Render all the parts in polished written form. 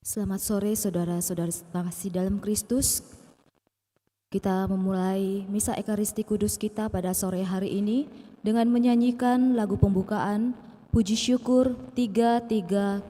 Selamat sore saudara-saudara kasih dalam Kristus. Kita memulai Misa Ekaristi Kudus kita pada sore hari ini dengan menyanyikan lagu pembukaan Puji Syukur 330.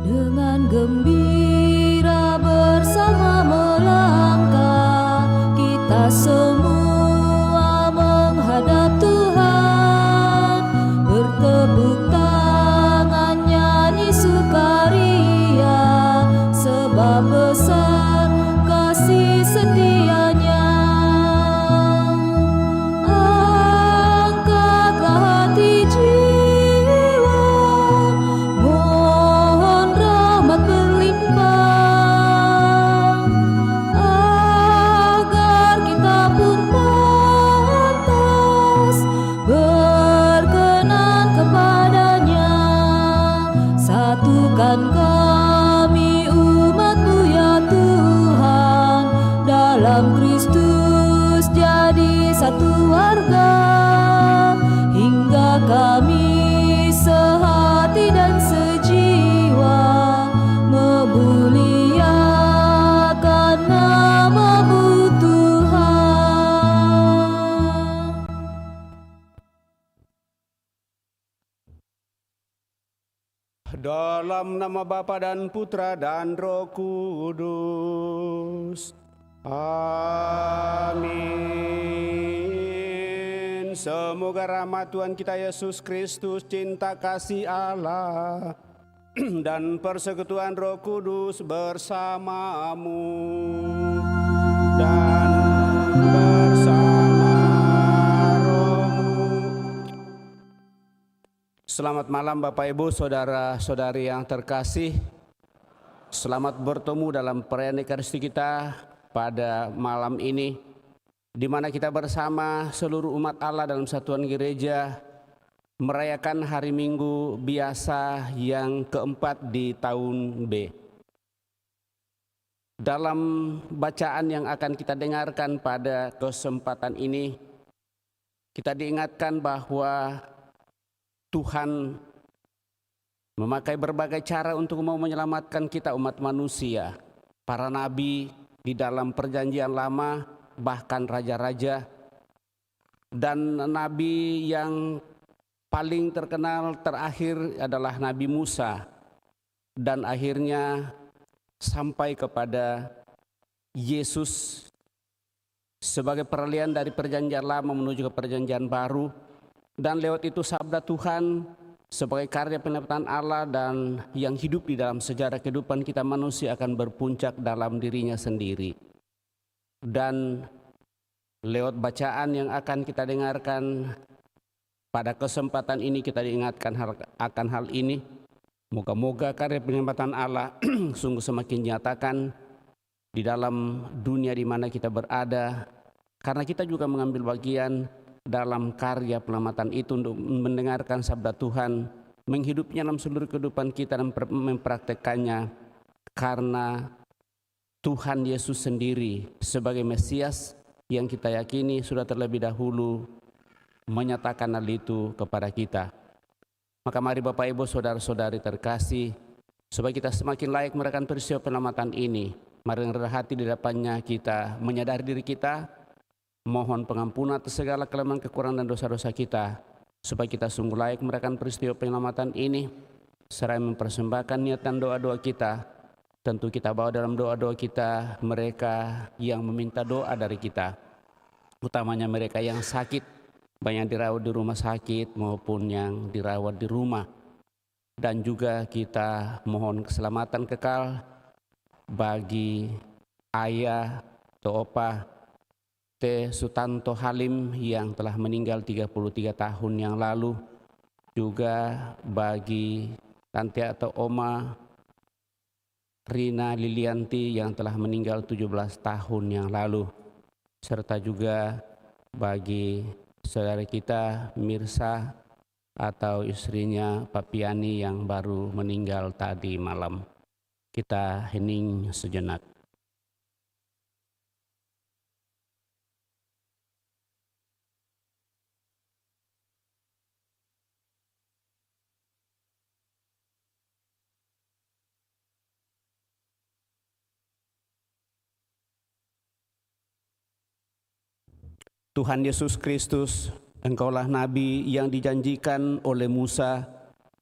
Dengan gembira bersama melangkah, kita semua menghadap Tuhan, bertepuk tangan nyanyi sukaria, sebab besar kasih setianya. Angkatlah hati jiwa, mohon rahmat berlimpah, agar kita pun pantas berkenan kepadanya. Satukan kami umat-Mu ya Tuhan, dalam Kristus jadi satu warga, hingga kami sehati dan sejiwa memuliakan nama-Mu Tuhan. Dalam nama Bapa dan Putra dan Roh Kudus. Amin. Semoga rahmat Tuhan kita Yesus Kristus, cinta kasih Allah, dan persekutuan Roh Kudus bersamamu dan bersama rohmu. Selamat malam Bapak Ibu, saudara-saudari yang terkasih. Selamat bertemu dalam perayaan Ekaristi kita pada malam ini, di mana kita bersama seluruh umat Allah dalam satuan gereja merayakan hari Minggu biasa yang keempat di tahun B. Dalam bacaan yang akan kita dengarkan pada kesempatan ini, kita diingatkan bahwa Tuhan memakai berbagai cara untuk mau menyelamatkan kita umat manusia. Para nabi di dalam perjanjian lama, bahkan raja-raja, dan nabi yang paling terkenal terakhir adalah Nabi Musa, dan akhirnya sampai kepada Yesus sebagai peralihan dari perjanjian lama menuju ke perjanjian baru. Dan lewat itu sabda Tuhan sebagai karya penyertaan Allah dan yang hidup di dalam sejarah kehidupan kita manusia akan berpuncak dalam dirinya sendiri. Dan lewat bacaan yang akan kita dengarkan pada kesempatan ini kita diingatkan akan hal ini. Moga-moga karya penyertaan Allah sungguh semakin dinyatakan di dalam dunia di mana kita berada, karena kita juga mengambil bagian dalam karya penyelamatan itu untuk mendengarkan sabda Tuhan, menghidupnya dalam seluruh kehidupan kita dan mempraktekannya, karena Tuhan Yesus sendiri sebagai Mesias yang kita yakini sudah terlebih dahulu menyatakan hal itu kepada kita. Maka mari Bapak Ibu saudara-saudari terkasih, supaya kita semakin layak merayakan peristiwa penyelamatan ini, mari rendah hati di depannya kita menyadari diri kita, mohon pengampunan atas segala kelemahan, kekurangan dan dosa-dosa kita, supaya kita sungguh layak merayakan peristiwa penyelamatan ini, seraya mempersembahkan niat dan doa-doa kita. Tentu kita bawa dalam doa-doa kita mereka yang meminta doa dari kita, utamanya mereka yang sakit, baik yang dirawat di rumah sakit maupun yang dirawat di rumah. Dan juga kita mohon keselamatan kekal bagi ayah atau opa T. Sutanto Halim yang telah meninggal 33 tahun yang lalu, juga bagi tante atau oma Rina Lilianti yang telah meninggal 17 tahun yang lalu, serta juga bagi saudara kita Mirsa atau istrinya Papiani yang baru meninggal tadi malam. Kita hening sejenak. Tuhan Yesus Kristus, Engkaulah Nabi yang dijanjikan oleh Musa,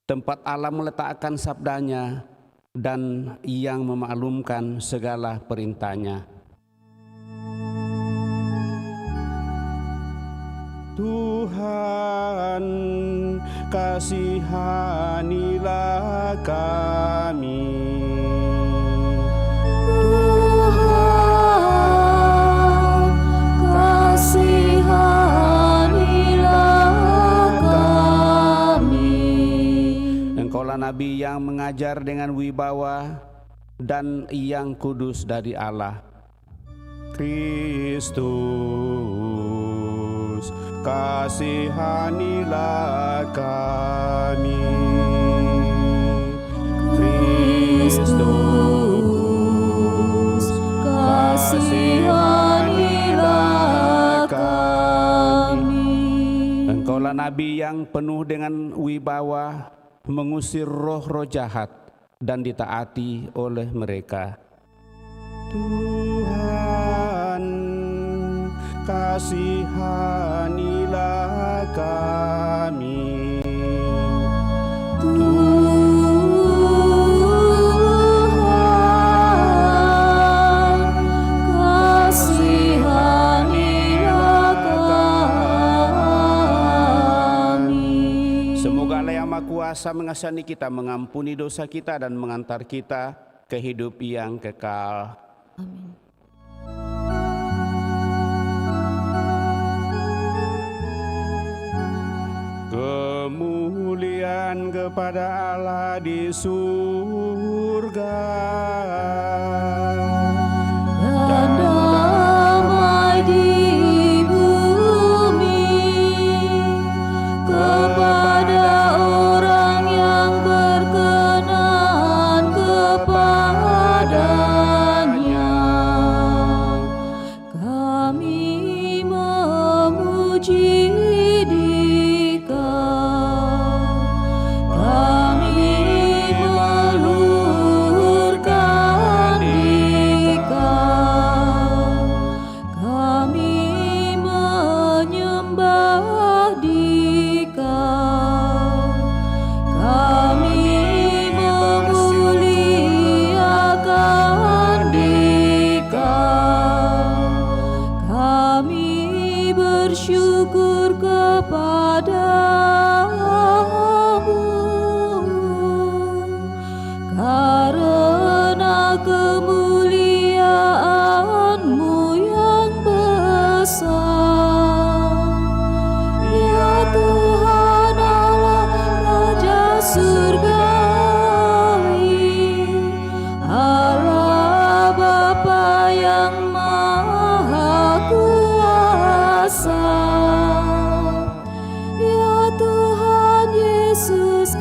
tempat Allah meletakkan sabdanya dan yang memaklumkan segala perintahnya. Tuhan, kasihanilah kami. Tuhan, kasihanilah kami. Engkaulah Nabi yang mengajar dengan wibawa dan yang kudus dari Allah. Kristus, kasihanilah kami. Kristus, kasihanilah kami. Engkaulah Nabi yang penuh dengan wibawa, mengusir roh-roh jahat dan ditaati oleh mereka. Tuhan, kasihanilah kami. Tuhan, kasihanilah kami. Semoga Allah yang Maha Kuasa mengasihani kita, mengampuni dosa kita dan mengantar kita ke hidup yang kekal. Amin. Kemuliaan kepada Allah di surga Dan damai di bumi kepada orang yang berkenan kepadanya. Kami memuji Dikau, kami meluhurkan Dikau, kami menyembah Dikau, kami memuliakan Dikau, kami bersyukur kepadamu karena kemuliaan-Mu yang besar. Ya Tuhan Allah Raja Surgawi, Allah Bapa yang Maha Kuasa. Ya Tuhan Yesus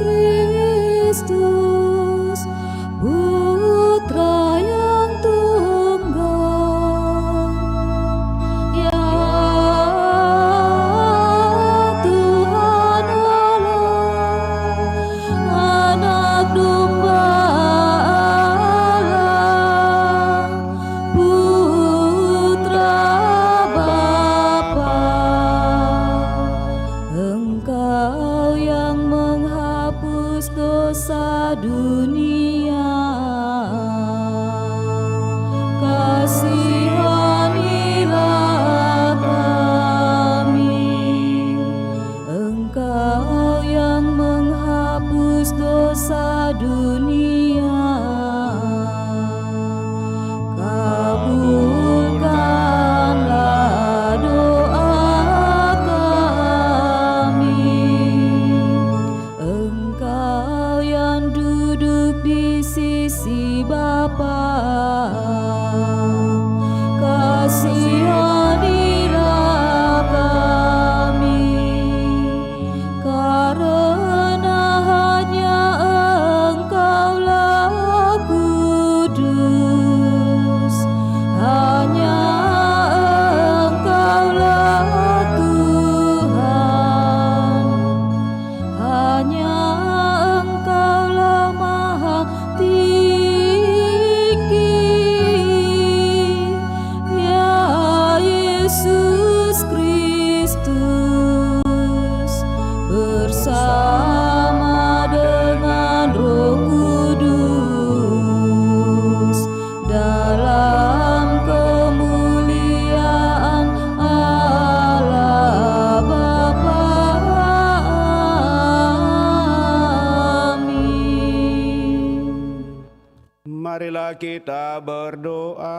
Marilah kita berdoa.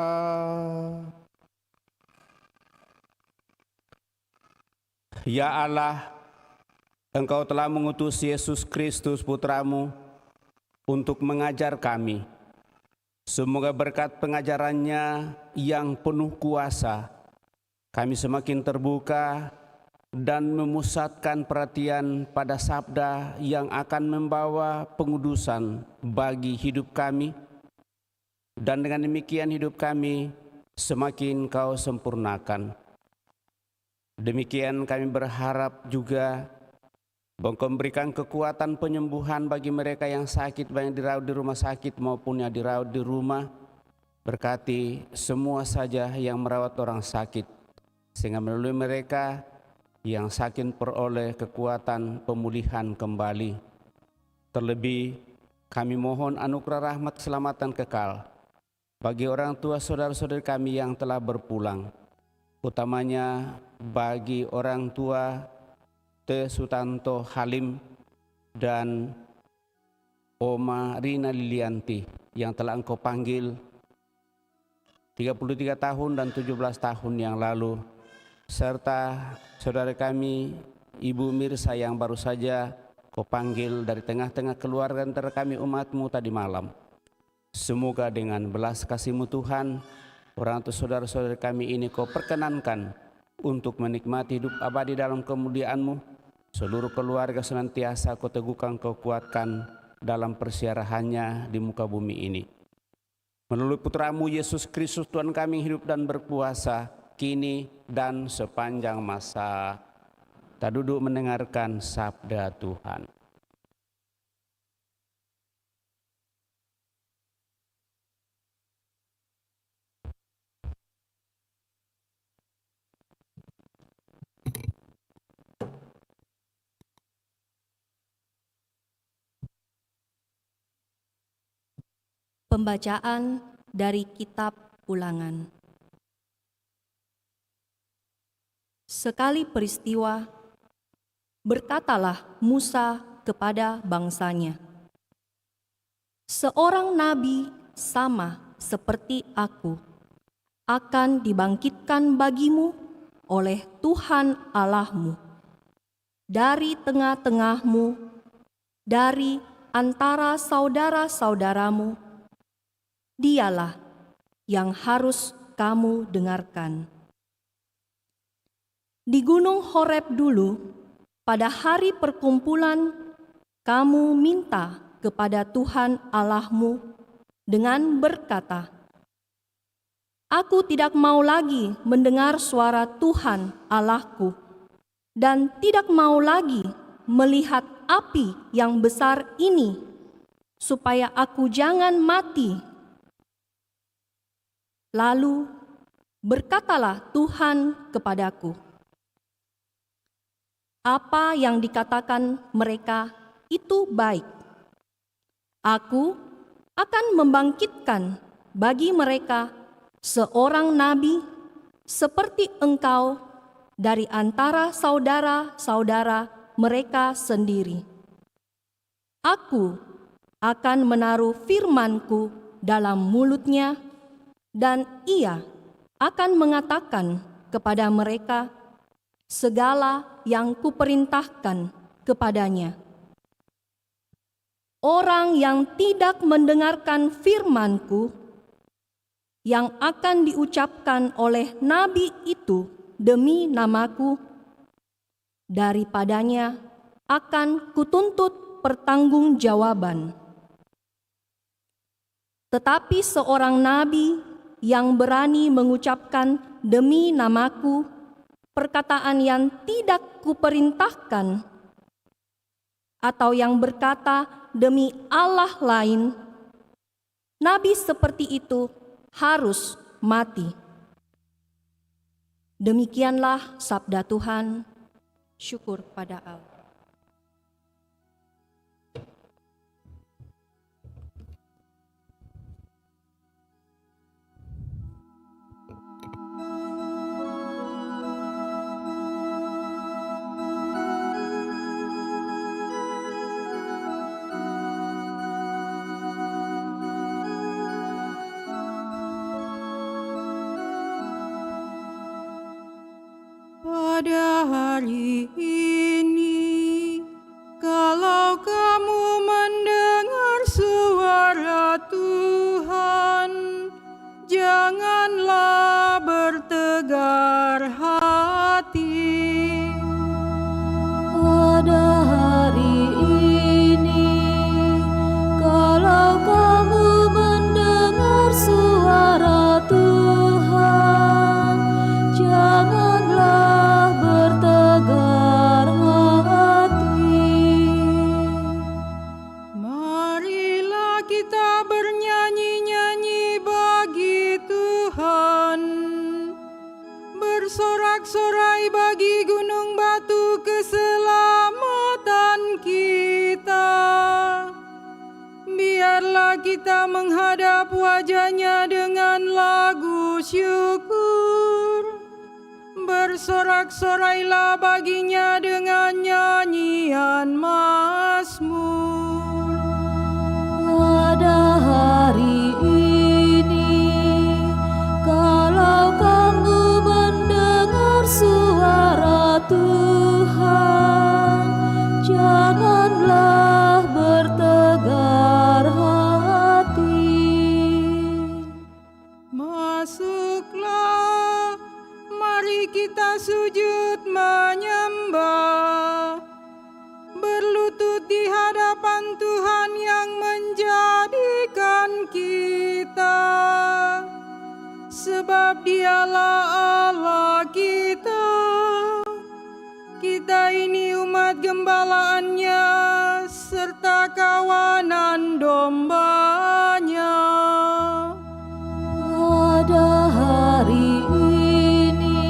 Ya Allah, Engkau telah mengutus Yesus Kristus Putramu untuk mengajar kami. Semoga berkat pengajarannya yang penuh kuasa, kami semakin terbuka dan memusatkan perhatian pada sabda yang akan membawa pengudusan bagi hidup kami. Dan dengan demikian hidup kami semakin Kau sempurnakan. Demikian kami berharap juga Engkau memberikan kekuatan penyembuhan bagi mereka yang sakit, baik dirawat di rumah sakit maupun yang dirawat di rumah. Berkati semua saja yang merawat orang sakit, sehingga melalui mereka yang sakit peroleh kekuatan pemulihan kembali. Terlebih kami mohon anugerah rahmat keselamatan kekal bagi orang tua saudara-saudari kami yang telah berpulang, utamanya bagi orang tua Te Sutanto Halim dan Oma Rina Lilianti yang telah Engkau panggil 33 tahun dan 17 tahun yang lalu, serta saudara kami Ibu Mirsa yang baru saja Kau panggil dari tengah-tengah keluarga antara kami umat-Mu tadi malam. Semoga dengan belas kasih-Mu Tuhan, orang tua saudara-saudara kami ini Kau perkenankan untuk menikmati hidup abadi dalam kemuliaan-Mu. Seluruh keluarga senantiasa Kau teguhkan, Kau kuatkan dalam persiarahannya di muka bumi ini. Melalui Putra-Mu Yesus Kristus Tuhan kami hidup dan berkuasa kini dan sepanjang masa. Kita duduk mendengarkan sabda Tuhan. Pembacaan dari Kitab Ulangan. Sekali peristiwa, berkatalah Musa kepada bangsanya, "Seorang nabi sama seperti aku akan dibangkitkan bagimu oleh Tuhan Allahmu dari tengah-tengahmu, dari antara saudara-saudaramu. Dialah yang harus kamu dengarkan. Di Gunung Horeb dulu, pada hari perkumpulan, kamu minta kepada Tuhan Allahmu dengan berkata, 'Aku tidak mau lagi mendengar suara Tuhan Allahku, dan tidak mau lagi melihat api yang besar ini, supaya aku jangan mati.' Lalu berkatalah Tuhan kepadaku, 'Apa yang dikatakan mereka itu baik. Aku akan membangkitkan bagi mereka seorang nabi seperti engkau dari antara saudara-saudara mereka sendiri. Aku akan menaruh firman-Ku dalam mulutnya, dan ia akan mengatakan kepada mereka segala yang kuperintahkan kepadanya. Orang yang tidak mendengarkan firman-Ku yang akan diucapkan oleh nabi itu demi nama-Ku, daripadanya akan kutuntut pertanggungjawaban. Tetapi seorang nabi yang berani mengucapkan demi nama-Ku perkataan yang tidak kuperintahkan, atau yang berkata demi Allah lain, nabi seperti itu harus mati. Demikianlah sabda Tuhan. Syukur pada Allah. pada hari ini, kalau kamu mendengar suara Tuhan, janganlah bertegar hati. Pada hari ini, kalau kamu mendengar suara Tuhan, janganlah bertegar hati. Marilah kita bernyanyi-nyanyi bagi Tuhan, bersorak-sorai bagi gunung batu keselamatan kita. Biarlah kita menghadap wajah-Nya dengan lagu syukur. Bersorak-sorailah baginya dengan nyanyian mazmur. Pada hari ini, kalau kamu mendengar suara Tuhan, janganlah bertegar hati. Masuklah, mari kita sujud menyembah, berlutut di hadapan Tuhan yang menjadikan kita, sebab Dialah Allah kita. Kita ini umat gembalaannya serta kawanan dombanya. Pada hari ini,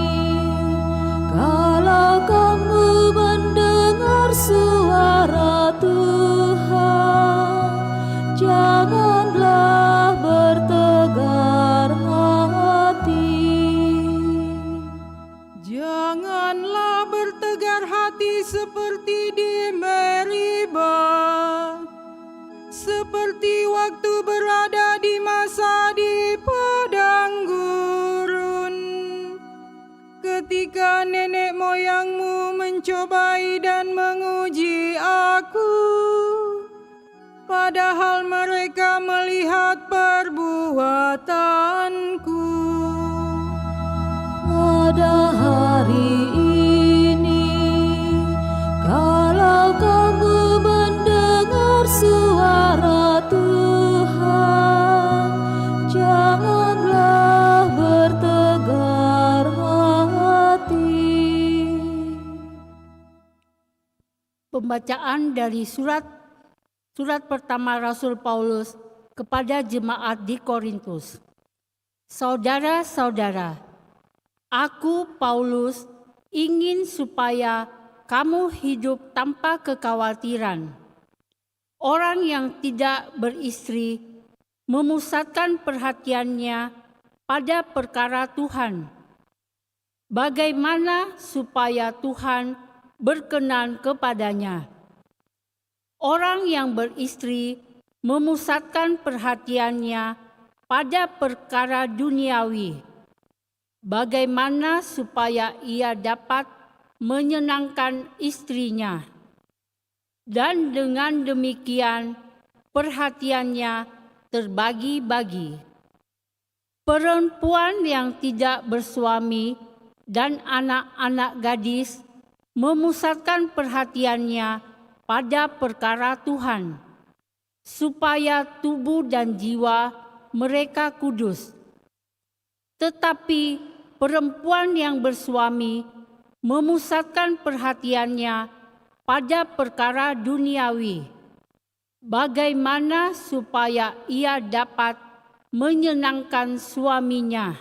kalau kamu mendengar suara Tuhan, janganlah bertegar hati. Janganlah bertegar hati seperti di Meribah, seperti waktu berada di masa di padang gurun, ketika nenek moyangmu mencobai dan menguji aku, padahal mereka melihat perbuatanku. Pada hari ini, kalau kamu mendengar suara Tuhan, janganlah bertegar hati. Pembacaan dari surat pertama Rasul Paulus kepada jemaat di Korintus. Saudara-saudara, aku Paulus ingin supaya kamu hidup tanpa kekhawatiran. Orang yang tidak beristri memusatkan perhatiannya pada perkara Tuhan. Bagaimana supaya Tuhan berkenan kepadanya? Orang yang beristri memusatkan perhatiannya pada perkara duniawi. Bagaimana supaya ia dapat menyenangkan istrinya? Dan dengan demikian perhatiannya terbagi-bagi. Perempuan yang tidak bersuami dan anak-anak gadis memusatkan perhatiannya pada perkara Tuhan, supaya tubuh dan jiwa mereka kudus. Tetapi perempuan yang bersuami memusatkan perhatiannya pada perkara duniawi. Bagaimana supaya ia dapat menyenangkan suaminya?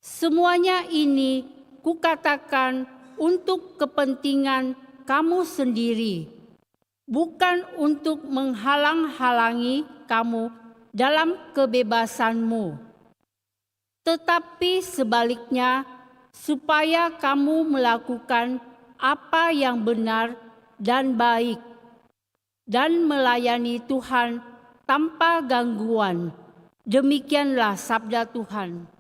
Semuanya ini kukatakan untuk kepentingan kamu sendiri, bukan untuk menghalang-halangi kamu dalam kebebasanmu, tetapi sebaliknya supaya kamu melakukan apa yang benar dan baik, dan melayani Tuhan tanpa gangguan. Demikianlah sabda Tuhan.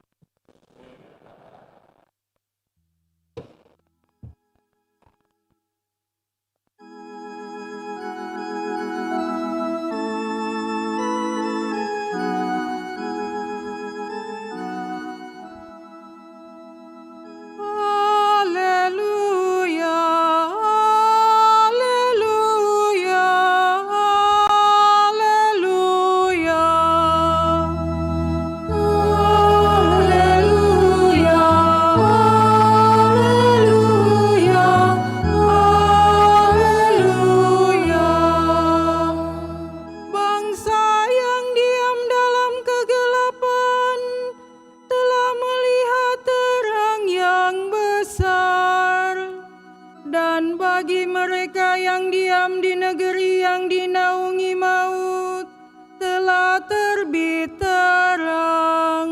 bagi mereka yang diam di negeri yang dinaungi maut, telah terbit terang.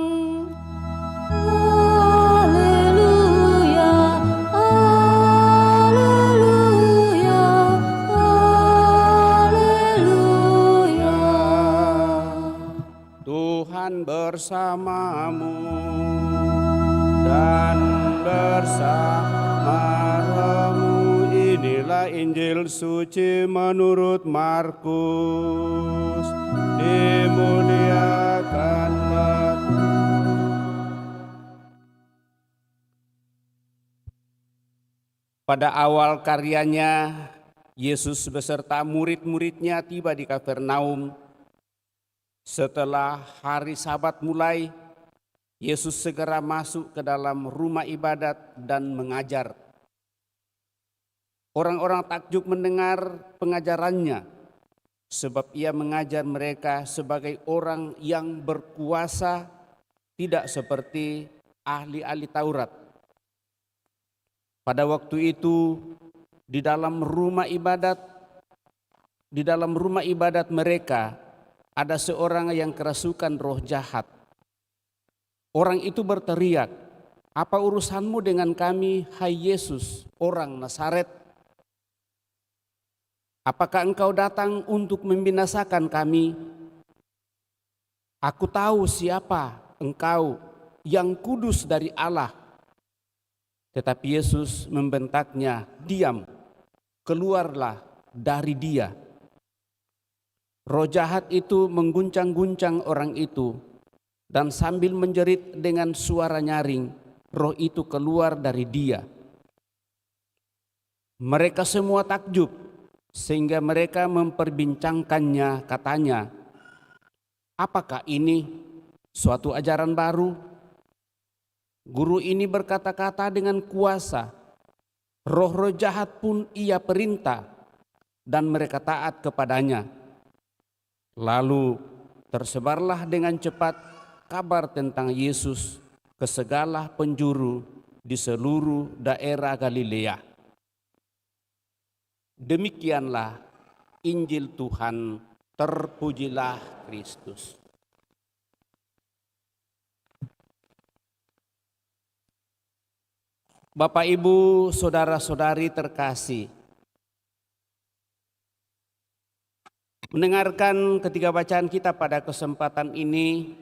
Haleluya, haleluya, haleluya. Tuhan bersamamu dan bersama rohmu. Inilah Injil suci menurut Markus. Dimuliakanlah pada awal karyanya, Yesus beserta murid-muridnya tiba di Kapernaum. Setelah hari Sabat mulai, Yesus segera masuk ke dalam rumah ibadat dan mengajar. Orang-orang takjub mendengar pengajarannya, sebab ia mengajar mereka sebagai orang yang berkuasa, tidak seperti ahli-ahli Taurat. Pada waktu itu, di dalam rumah ibadat mereka ada seorang yang kerasukan roh jahat. Orang itu berteriak, "Apa urusanmu dengan kami, hai Yesus, orang Nazaret? Apakah engkau datang untuk membinasakan kami? Aku tahu siapa engkau, yang kudus dari Allah." Tetapi Yesus membentaknya, "Diam, keluarlah dari dia." Roh jahat itu mengguncang-guncang orang itu, dan sambil menjerit dengan suara nyaring, roh itu keluar dari dia. Mereka semua takjub, sehingga mereka memperbincangkannya, katanya, "Apakah ini suatu ajaran baru? Guru ini berkata-kata dengan kuasa, roh-roh jahat pun ia perintah, dan mereka taat kepadanya." Lalu tersebarlah dengan cepat kabar tentang Yesus ke segala penjuru di seluruh daerah Galilea. Demikianlah Injil Tuhan, terpujilah Kristus. Bapak, Ibu, saudara-saudari terkasih, mendengarkan ketiga bacaan kita pada kesempatan ini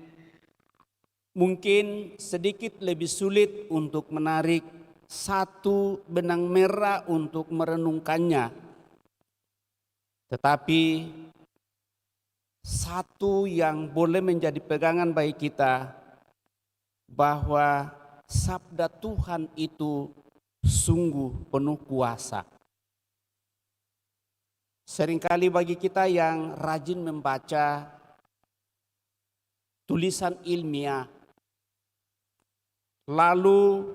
mungkin sedikit lebih sulit untuk menarik satu benang merah untuk merenungkannya. Tetapi satu yang boleh menjadi pegangan bagi kita, bahwa sabda Tuhan itu sungguh penuh kuasa. Seringkali bagi kita yang rajin membaca tulisan ilmiah, lalu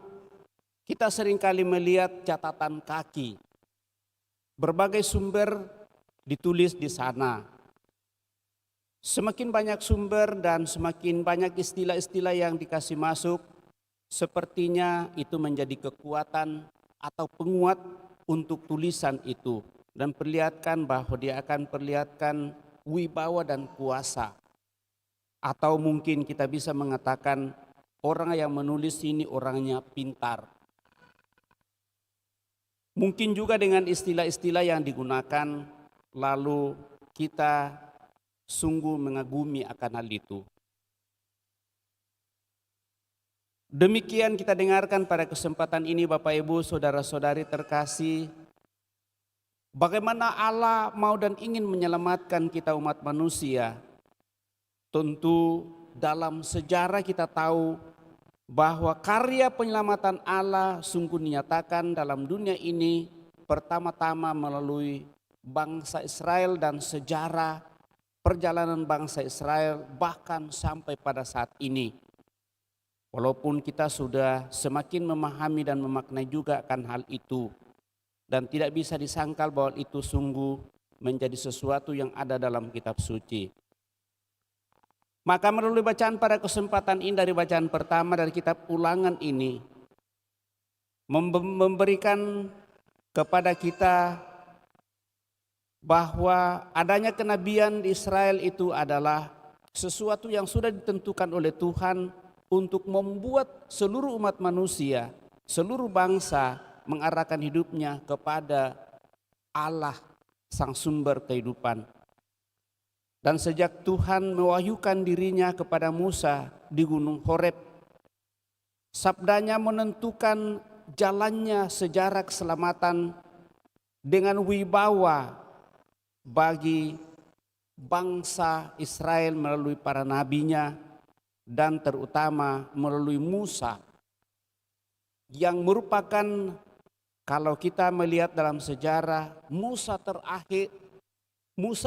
kita seringkali melihat catatan kaki, berbagai sumber ditulis di sana. Semakin banyak sumber dan semakin banyak istilah-istilah yang dikasih masuk, sepertinya itu menjadi kekuatan atau penguat untuk tulisan itu, dan perlihatkan bahwa dia akan perlihatkan wibawa dan kuasa. Atau mungkin kita bisa mengatakan orang yang menulis ini orangnya pintar. Mungkin juga dengan istilah-istilah yang digunakan, lalu kita sungguh mengagumi akan hal itu. Demikian kita dengarkan pada kesempatan ini, Bapak, Ibu, saudara-saudari terkasih, bagaimana Allah mau dan ingin menyelamatkan kita umat manusia. Tentu dalam sejarah kita tahu bahwa karya penyelamatan Allah sungguh dinyatakan dalam dunia ini pertama-tama melalui bangsa Israel dan sejarah perjalanan bangsa Israel bahkan sampai pada saat ini. Walaupun kita sudah semakin memahami dan memaknai juga akan hal itu, dan tidak bisa disangkal bahwa itu sungguh menjadi sesuatu yang ada dalam kitab suci. Maka melalui bacaan pada kesempatan ini, dari bacaan pertama dari kitab Ulangan ini, memberikan kepada kita bahwa adanya kenabian di Israel itu adalah sesuatu yang sudah ditentukan oleh Tuhan untuk membuat seluruh umat manusia, seluruh bangsa mengarahkan hidupnya kepada Allah, sang sumber kehidupan. Dan sejak Tuhan mewahyukan dirinya kepada Musa di Gunung Horeb, sabdanya menentukan jalannya sejarah keselamatan dengan wibawa bagi bangsa Israel melalui para nabinya dan terutama melalui Musa, yang merupakan, kalau kita melihat dalam sejarah, Musa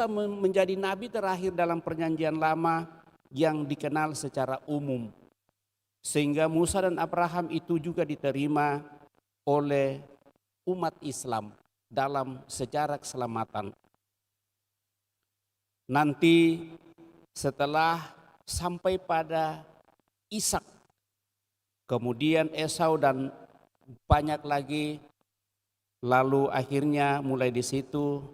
menjadi nabi terakhir dalam perjanjian lama yang dikenal secara umum. Sehingga Musa dan Abraham itu juga diterima oleh umat Islam dalam sejarah keselamatan. Nanti setelah sampai pada Ishak, kemudian Esau dan banyak lagi, lalu akhirnya mulai di situ,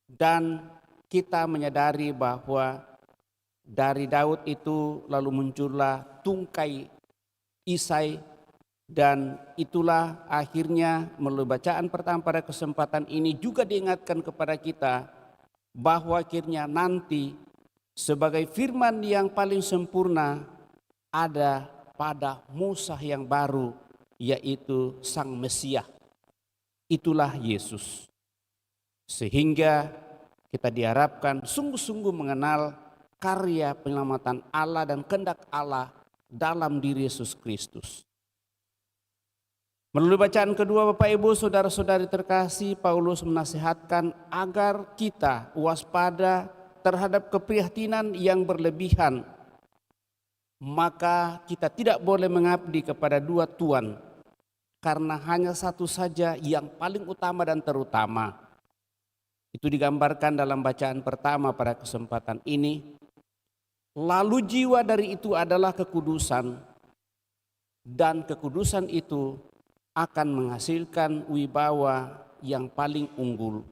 dan kita menyadari bahwa dari Daud itu lalu muncullah tungkai Isai, dan itulah akhirnya melalui bacaan pertama pada kesempatan ini juga diingatkan kepada kita bahwa akhirnya nanti sebagai firman yang paling sempurna ada pada Musa yang baru, yaitu Sang Mesias. Itulah Yesus. Sehingga kita diharapkan sungguh-sungguh mengenal karya penyelamatan Allah dan kehendak Allah dalam diri Yesus Kristus. Melalui bacaan kedua, Bapak Ibu, saudara-saudari terkasih, Paulus menasihatkan agar kita waspada terhadap keprihatinan yang berlebihan. Maka kita tidak boleh mengabdi kepada dua tuan, karena hanya satu saja yang paling utama dan terutama. Itu digambarkan dalam bacaan pertama pada kesempatan ini. Lalu jiwa dari itu adalah kekudusan, dan kekudusan itu akan menghasilkan wibawa yang paling unggul,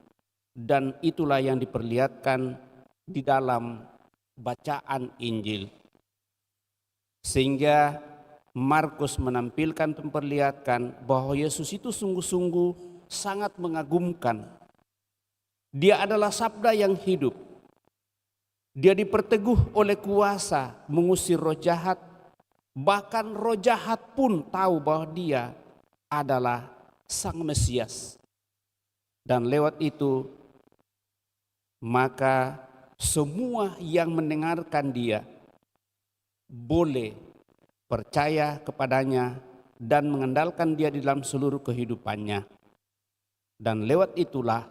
dan itulah yang diperlihatkan di dalam bacaan Injil. Sehingga Markus menampilkan, memperlihatkan bahwa Yesus itu sungguh-sungguh sangat mengagumkan. Dia adalah sabda yang hidup. Dia diperteguh oleh kuasa mengusir roh jahat. Bahkan roh jahat pun tahu bahwa dia adalah Sang Mesias. Dan lewat itu, maka semua yang mendengarkan dia boleh percaya kepadanya dan mengandalkan dia di dalam seluruh kehidupannya. Dan lewat itulah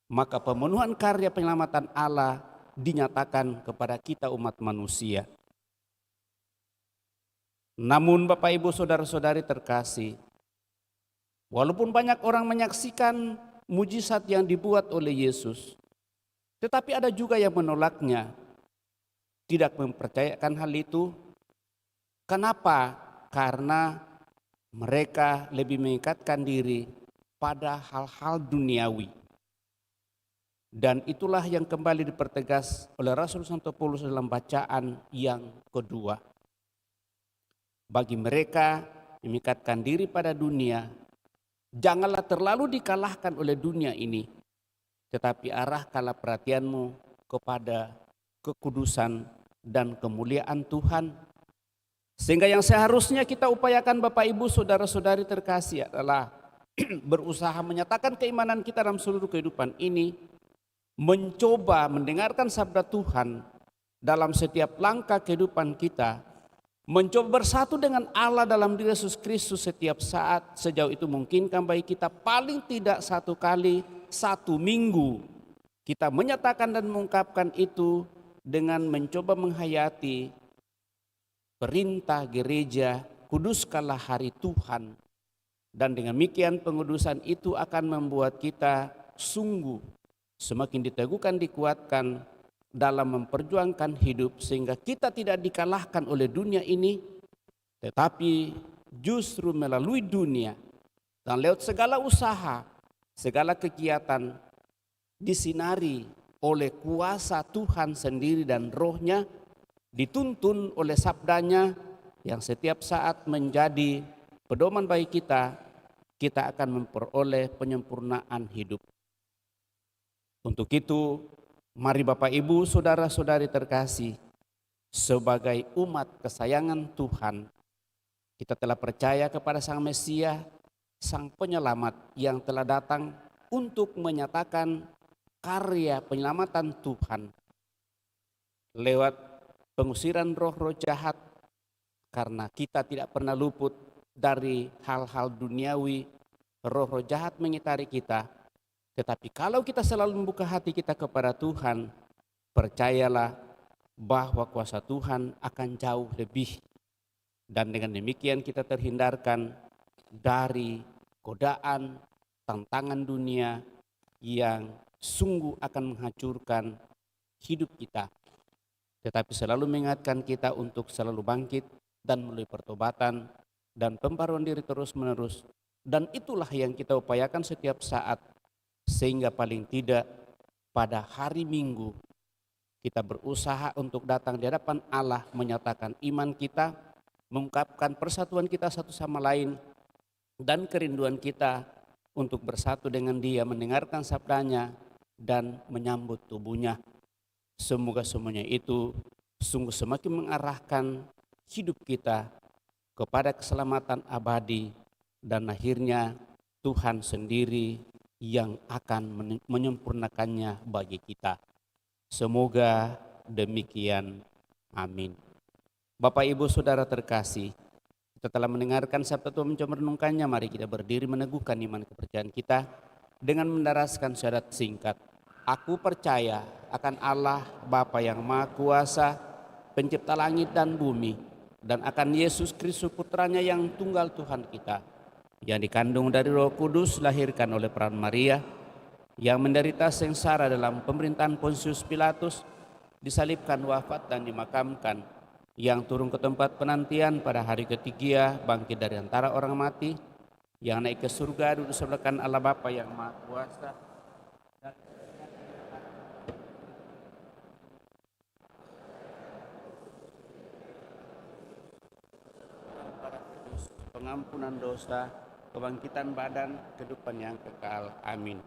maka pemenuhan karya penyelamatan Allah dinyatakan kepada kita umat manusia. Namun Bapak Ibu saudara-saudari terkasih, walaupun banyak orang menyaksikan mujizat yang dibuat oleh Yesus, tetapi ada juga yang menolaknya, tidak mempercayakan hal itu. Kenapa? Karena mereka lebih mengikatkan diri pada hal-hal duniawi. Dan itulah yang kembali dipertegas oleh Rasul Santo Paulus dalam bacaan yang kedua. Bagi mereka memikatkan diri pada dunia, janganlah terlalu dikalahkan oleh dunia ini, tetapi arahkanlah perhatianmu kepada kekudusan dan kemuliaan Tuhan. Sehingga yang seharusnya kita upayakan Bapak Ibu saudara-saudari terkasih adalah berusaha menyatakan keimanan kita dalam seluruh kehidupan ini, mencoba mendengarkan sabda Tuhan dalam setiap langkah kehidupan kita, mencoba bersatu dengan Allah dalam diri Yesus Kristus setiap saat sejauh itu mungkinkan bagi kita, paling tidak satu kali satu minggu kita menyatakan dan mengungkapkan itu dengan mencoba menghayati perintah gereja, kuduskanlah hari Tuhan. Dan dengan demikian pengudusan itu akan membuat kita sungguh semakin diteguhkan, dikuatkan dalam memperjuangkan hidup, sehingga kita tidak dikalahkan oleh dunia ini, tetapi justru melalui dunia dan lewat segala usaha segala kegiatan disinari oleh kuasa Tuhan sendiri dan Roh-Nya, dituntun oleh sabdanya yang setiap saat menjadi pedoman bagi kita, kita akan memperoleh penyempurnaan hidup. Untuk itu, mari Bapak Ibu, saudara-saudari terkasih, sebagai umat kesayangan Tuhan, kita telah percaya kepada Sang Mesia, Sang Penyelamat yang telah datang untuk menyatakan karya penyelamatan Tuhan lewat pengusiran roh-roh jahat, karena kita tidak pernah luput dari hal-hal duniawi. Roh-roh jahat mengitari kita, tetapi kalau kita selalu membuka hati kita kepada Tuhan, percayalah bahwa kuasa Tuhan akan jauh lebih, dan dengan demikian kita terhindarkan dari godaan, tantangan dunia yang sungguh akan menghancurkan hidup kita, tetapi selalu mengingatkan kita untuk selalu bangkit dan melalui pertobatan dan pembaruan diri terus-menerus. Dan itulah yang kita upayakan setiap saat, sehingga paling tidak pada hari Minggu kita berusaha untuk datang di hadapan Allah, menyatakan iman kita, mengungkapkan persatuan kita satu sama lain, dan kerinduan kita untuk bersatu dengan Dia, mendengarkan sabdanya dan menyambut tubuhnya. Semoga semuanya itu sungguh semakin mengarahkan hidup kita kepada keselamatan abadi, dan akhirnya Tuhan sendiri yang akan menyempurnakannya bagi kita. Semoga demikian. Amin. Bapak Ibu Saudara terkasih, kita telah mendengarkan sabda Tuhan, mencoba merenungkannya. Mari kita berdiri meneguhkan iman kepercayaan kita dengan mendaraskan syahadat singkat. Aku percaya akan Allah Bapa yang Maha Kuasa, pencipta langit dan bumi, dan akan Yesus Kristus putranya yang tunggal Tuhan kita, yang dikandung dari Roh Kudus, lahirkan oleh peran Maria, yang menderita sengsara dalam pemerintahan Pontius Pilatus, disalibkan, wafat dan dimakamkan, yang turun ke tempat penantian pada hari ketiga, bangkit dari antara orang mati, yang naik ke surga, duduk sebelah kanan Allah Bapa yang Maha Kuasa, pengampunan dosa, kebangkitan badan, kehidupan yang kekal. Amin.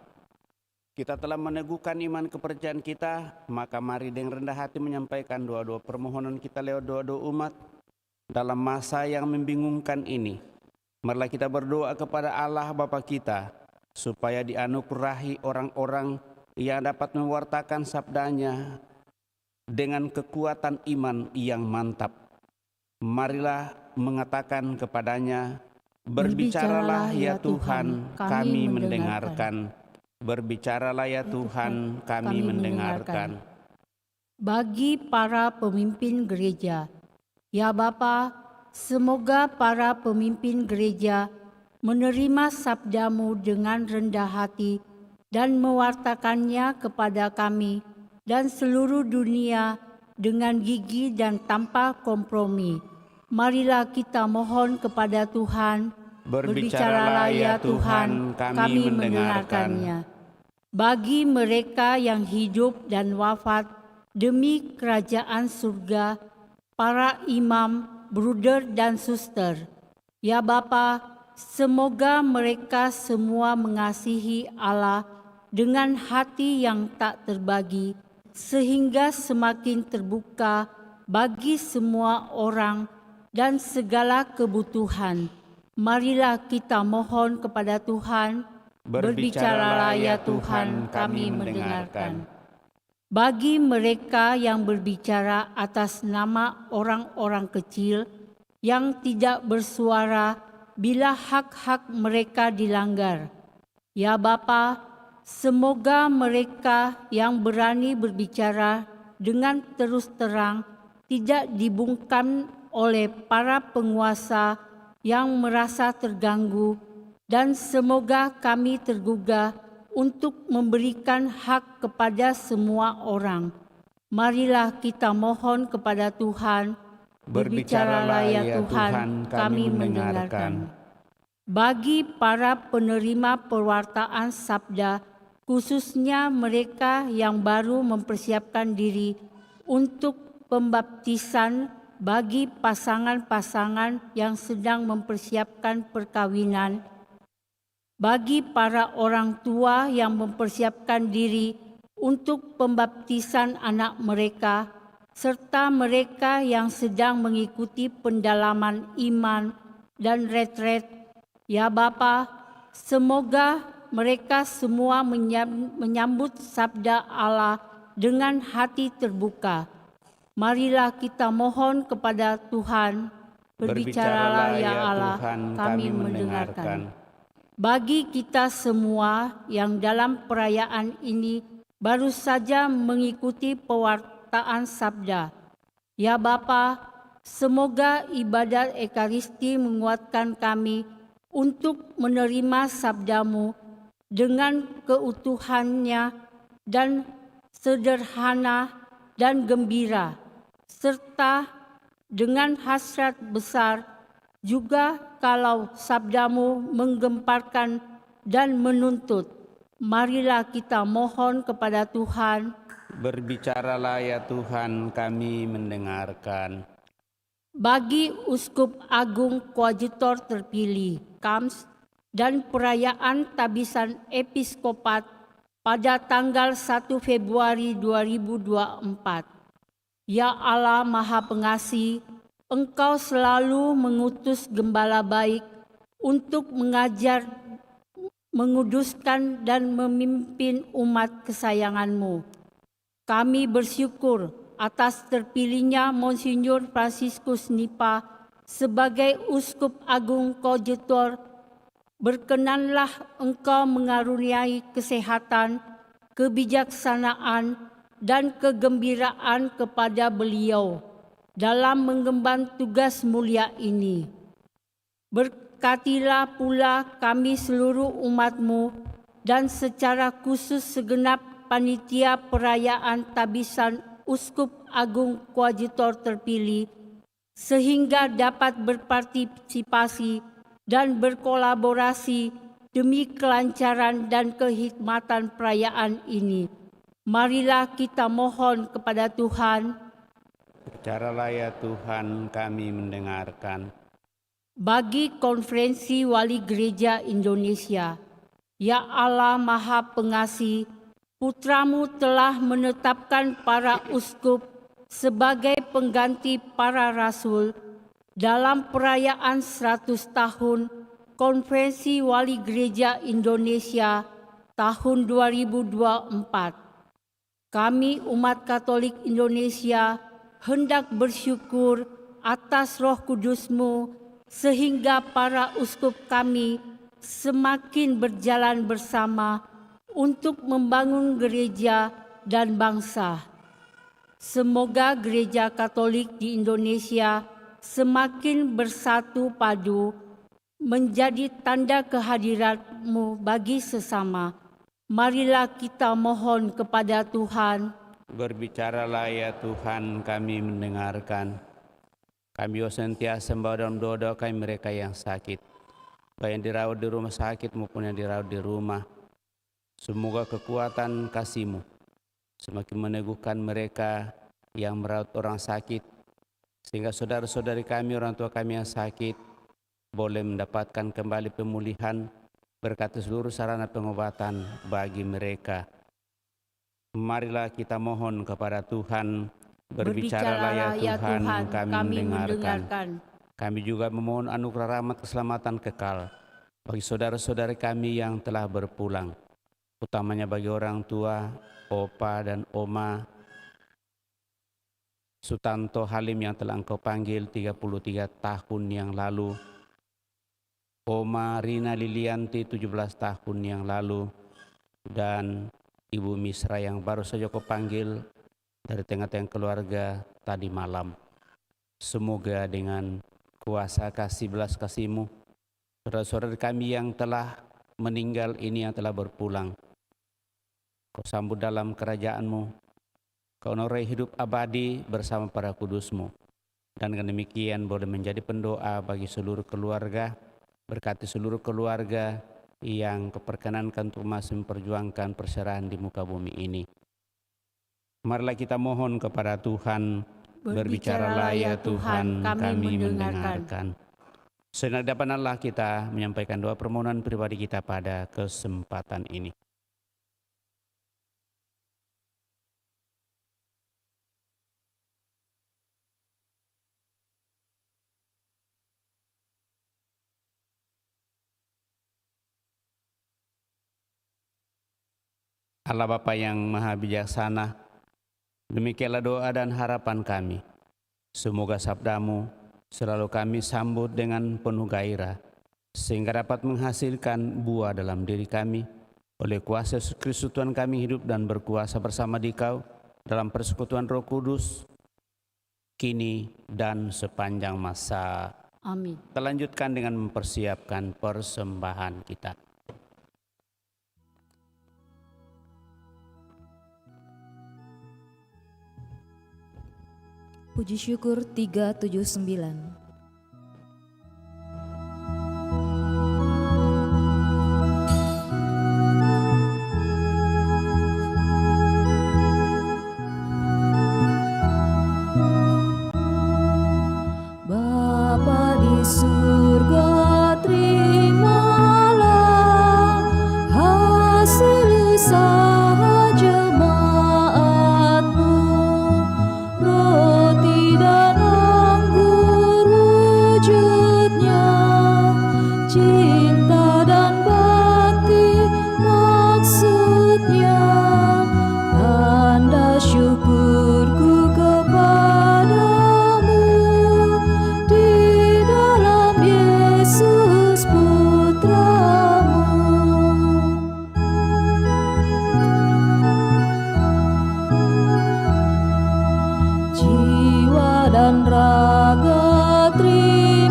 Kita telah meneguhkan iman kepercayaan kita, maka mari dengan rendah hati menyampaikan doa-doa permohonan kita lewat doa-doa umat dalam masa yang membingungkan ini. Marilah kita berdoa kepada Allah Bapa kita, supaya dianugerahi orang-orang yang dapat mewartakan sabdanya dengan kekuatan iman yang mantap. Marilah mengatakan kepadanya, berbicaralah ya Tuhan, kami mendengarkan. Berbicaralah ya Tuhan, kami mendengarkan. Bagi para pemimpin gereja, ya Bapa, semoga para pemimpin gereja menerima sabdamu dengan rendah hati dan mewartakannya kepada kami dan seluruh dunia dengan gigih dan tanpa kompromi. Marilah kita mohon kepada Tuhan, berbicaralah ya Tuhan, kami mendengarkannya. Bagi mereka yang hidup dan wafat demi kerajaan surga, para imam, bruder dan suster, ya Bapa, semoga mereka semua mengasihi Allah dengan hati yang tak terbagi, sehingga semakin terbuka bagi semua orang dan segala kebutuhan. Marilah kita mohon kepada Tuhan, berbicaralah ya Tuhan, kami mendengarkan. Bagi mereka yang berbicara atas nama orang-orang kecil yang tidak bersuara bila hak-hak mereka dilanggar, ya Bapa, semoga mereka yang berani berbicara dengan terus terang tidak dibungkam oleh para penguasa yang merasa terganggu, dan semoga kami tergugah untuk memberikan hak kepada semua orang. Marilah kita mohon kepada Tuhan, berbicaralah ya Tuhan, kami mendengarkan. bagi para penerima pewartaan sabda, khususnya mereka yang baru mempersiapkan diri untuk pembaptisan, bagi pasangan-pasangan yang sedang mempersiapkan perkawinan, bagi para orang tua yang mempersiapkan diri untuk pembaptisan anak mereka, serta mereka yang sedang mengikuti pendalaman iman dan retret. Ya Bapa, semoga mereka semua menyambut sabda Allah dengan hati terbuka. Marilah kita mohon kepada Tuhan, berbicaralah ya Allah, Tuhan, kami mendengarkan. Bagi kita semua yang dalam perayaan ini baru saja mengikuti pewartaan sabda, ya Bapa, semoga ibadat Ekaristi menguatkan kami untuk menerima sabdamu dengan keutuhannya dan sederhana dan gembira, serta dengan hasrat besar juga kalau sabdamu menggemparkan dan menuntut. Marilah kita mohon kepada Tuhan. Berbicaralah ya Tuhan, kami mendengarkan. Bagi Uskup Agung Koadjutor terpilih, KAMS, dan perayaan tabisan episkopat pada tanggal 1 Februari 2024. Ya Allah Maha Pengasih, Engkau selalu mengutus gembala baik untuk mengajar, menguduskan dan memimpin umat kesayangan-Mu. Kami bersyukur atas terpilihnya Monsinyur Fransiskus Nipa sebagai Uskup Agung Koadjutor. Berkenanlah Engkau mengaruniai kesehatan, kebijaksanaan, dan kegembiraan kepada beliau dalam mengemban tugas mulia ini. Berkatilah pula kami seluruh umat-Mu dan secara khusus segenap panitia perayaan tabisan Uskup Agung Koadjutor terpilih, sehingga dapat berpartisipasi dan berkolaborasi demi kelancaran dan kehikmatan perayaan ini. Marilah kita mohon kepada Tuhan. Bicaralah ya Tuhan, kami mendengarkan. Bagi Konferensi Wali Gereja Indonesia, ya Allah Maha Pengasih, Putra-Mu telah menetapkan para uskup sebagai pengganti para rasul dalam perayaan 100 tahun Konferensi Wali Gereja Indonesia tahun 2024. Kami umat Katolik Indonesia hendak bersyukur atas Roh Kudus-Mu sehingga para uskup kami semakin berjalan bersama untuk membangun gereja dan bangsa. Semoga Gereja Katolik di Indonesia semakin bersatu padu menjadi tanda kehadirat-Mu bagi sesama. Marilah kita mohon kepada Tuhan. Berbicaralah ya Tuhan, kami mendengarkan. Kami senantiasa membawa dalam doa kami mereka yang sakit, baik yang dirawat di rumah sakit maupun yang dirawat di rumah. Semoga kekuatan kasih-Mu semakin meneguhkan mereka yang merawat orang sakit, sehingga saudara-saudari kami, orang tua kami yang sakit, boleh mendapatkan kembali pemulihan berkat seluruh sarana pengobatan bagi mereka. Marilah kita mohon kepada Tuhan. Berbicaralah ya Tuhan, kami mendengarkan. Kami juga memohon anugerah rahmat keselamatan kekal bagi saudara-saudari kami yang telah berpulang, utamanya bagi orang tua, opa dan oma Sutanto Halim yang telah Engkau panggil 33 tahun yang lalu, Oma Rina Lilianti 17 tahun yang lalu, dan Ibu Misra yang baru saja Kau panggil dari tengah-tengah keluarga tadi malam. Semoga dengan kuasa kasih belas kasih-Mu, saudara-saudara kami yang telah meninggal ini, yang telah berpulang, Kau sambut dalam kerajaan-Mu, Kau norai hidup abadi bersama para kudus-Mu. Dan dengan demikian boleh menjadi pendoa bagi seluruh keluarga Berkati seluruh keluarga yang keperkenankan untuk masih memperjuangkan perserahan di muka bumi ini. Marilah kita mohon kepada Tuhan, berbicaralah ya Tuhan, kami mendengarkan. Senadapan Allah kita menyampaikan doa permohonan pribadi kita pada kesempatan ini. Allah Bapa yang Maha Bijaksana, demikianlah doa dan harapan kami. Semoga sabdamu selalu kami sambut dengan penuh gairah, sehingga dapat menghasilkan buah dalam diri kami. Oleh kuasa Yesus Kristus Tuhan kami hidup dan berkuasa bersama Dikau dalam persekutuan Roh Kudus, kini dan sepanjang masa. Amin. Kita lanjutkan dengan mempersiapkan persembahan kita. Puji syukur 379. Bapa di surga, terimalah hasil usaha jemaat-Mu. Roti dan anggur wujudnya, cinta dan bakti maksudnya. Tanda syukurku kepadamu di dalam Yesus Putramu. Jiwa dan raga terimalah,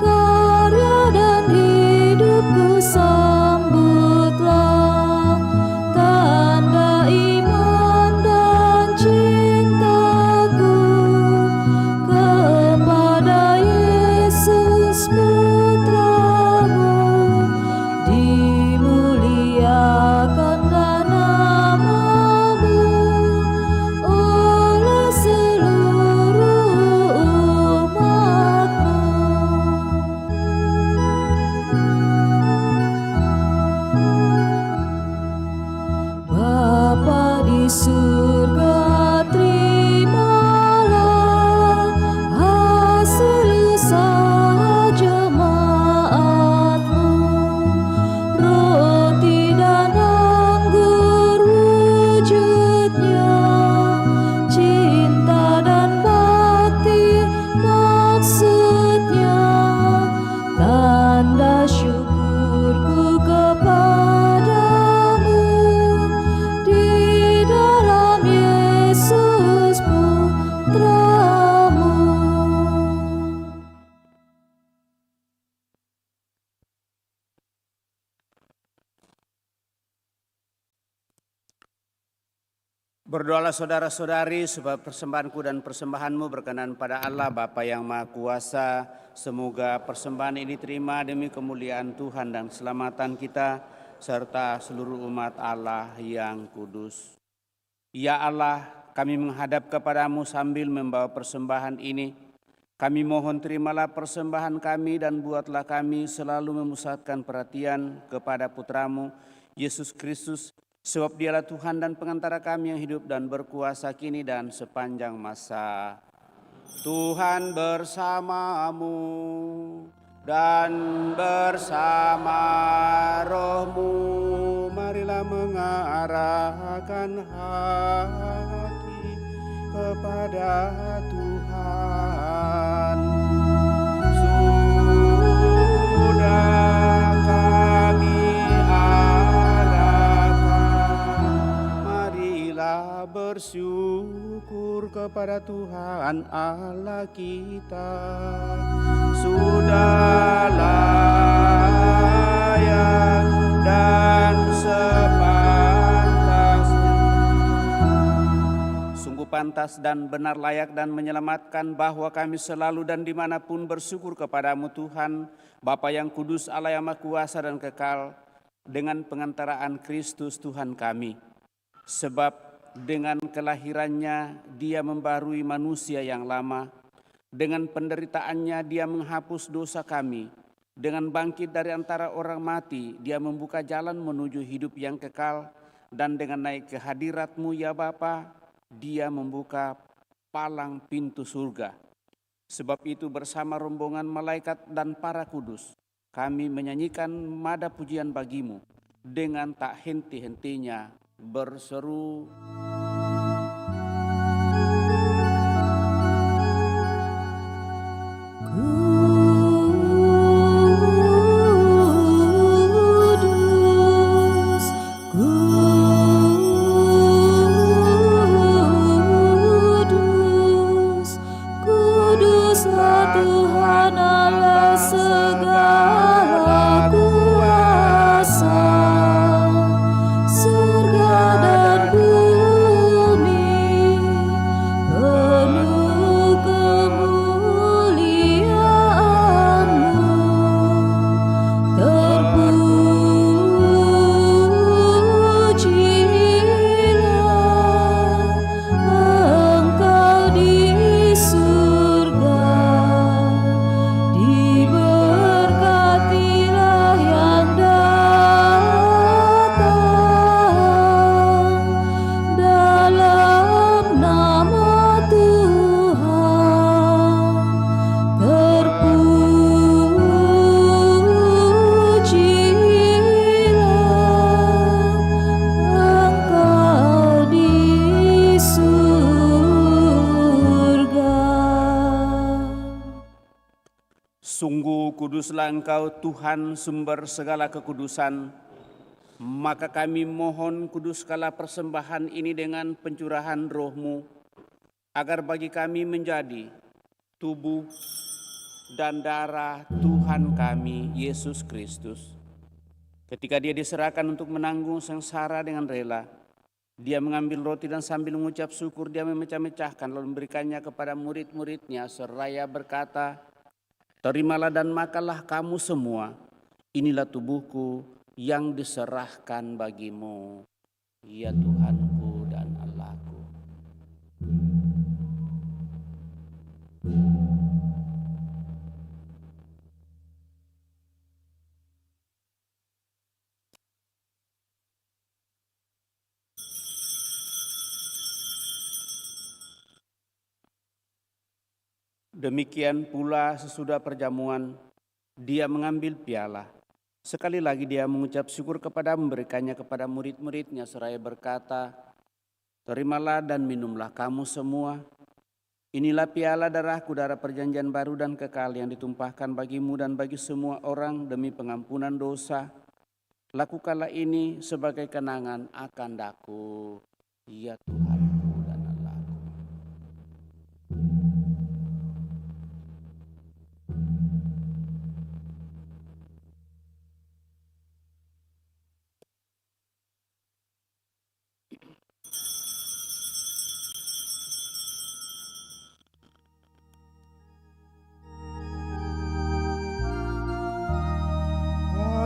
karya dan hidupku sambutlah. Tanda iman dan cintaku kepada Yesus Putramu. Dimuliakanlah namamu oleh seluruh umat-Mu. Bapa di surga, terimalah hasil usaha jemaat-Mu. Roti dan anggur wujudnya, cinta dan bakti maksudnya. Tanda syukurku kepadamu di dalam Yesus Putramu. Berdoalah saudara-saudari supaya persembahanku dan persembahanmu berkenan pada Allah Bapa yang Maha Kuasa. Semoga persembahan ini terima demi kemuliaan Tuhan dan keselamatan kita serta seluruh umat Allah yang kudus. Ya Allah, kami menghadap kepadamu sambil membawa persembahan ini. Kami mohon terimalah persembahan kami dan buatlah kami selalu memusatkan perhatian kepada Putramu, Yesus Kristus, sebab Dialah Tuhan dan pengantara kami yang hidup dan berkuasa kini dan sepanjang masa. Tuhan bersamamu dan bersama rohmu. Marilah mengarahkan hati kepada Tuhan. Sudah kami arahkan, marilah bersyukur kepada Tuhan Allah kita. Sudah layak dan sepantasnya. Sungguh pantas dan benar, layak dan menyelamatkan, bahwa kami selalu dan dimanapun bersyukur kepadamu Tuhan, Bapa yang kudus, Allah yang maha kuasa dan kekal, dengan pengantaraan Kristus Tuhan kami. Sebab dengan kelahirannya Dia membarui manusia yang lama, dengan penderitaannya Dia menghapus dosa kami, dengan bangkit dari antara orang mati Dia membuka jalan menuju hidup yang kekal, dan dengan naik ke hadirat-Mu ya Bapa, Dia membuka palang pintu surga. Sebab itu bersama rombongan malaikat dan para kudus, kami menyanyikan nada pujian bagi-Mu dengan tak henti-hentinya berseru. Tuhan Allah segala kuasa, surga dan bumi penuh kemuliaan-Mu. Terpujilah Engkau di surga, diberkatilah yang datang dalam nama Tuhan. Terpujilah Engkau di surga. Sungguh kuduslah Engkau Tuhan, sumber segala kekudusan. Maka kami mohon kuduskanlah persembahan ini dengan pencurahan Roh-Mu, agar bagi kami menjadi tubuh dan darah Tuhan kami Yesus Kristus. Ketika Dia diserahkan untuk menanggung sengsara dengan rela, Dia mengambil roti dan sambil mengucap syukur Dia memecah-mecahkan lalu memberikannya kepada murid-muridnya seraya berkata, "Terimalah dan makanlah kamu semua, inilah tubuhku yang diserahkan bagimu, ya Tuhanku dan Allahku." Demikian pula sesudah perjamuan, Dia mengambil piala. Sekali lagi Dia mengucap syukur kepada, memberikannya kepada murid-muridnya seraya berkata, "Terimalah dan minumlah kamu semua. Inilah piala darahku, darah perjanjian baru dan kekal yang ditumpahkan bagimu dan bagi semua orang demi pengampunan dosa. Lakukanlah ini sebagai kenangan akan daku, ya Tuhanku dan Allahku."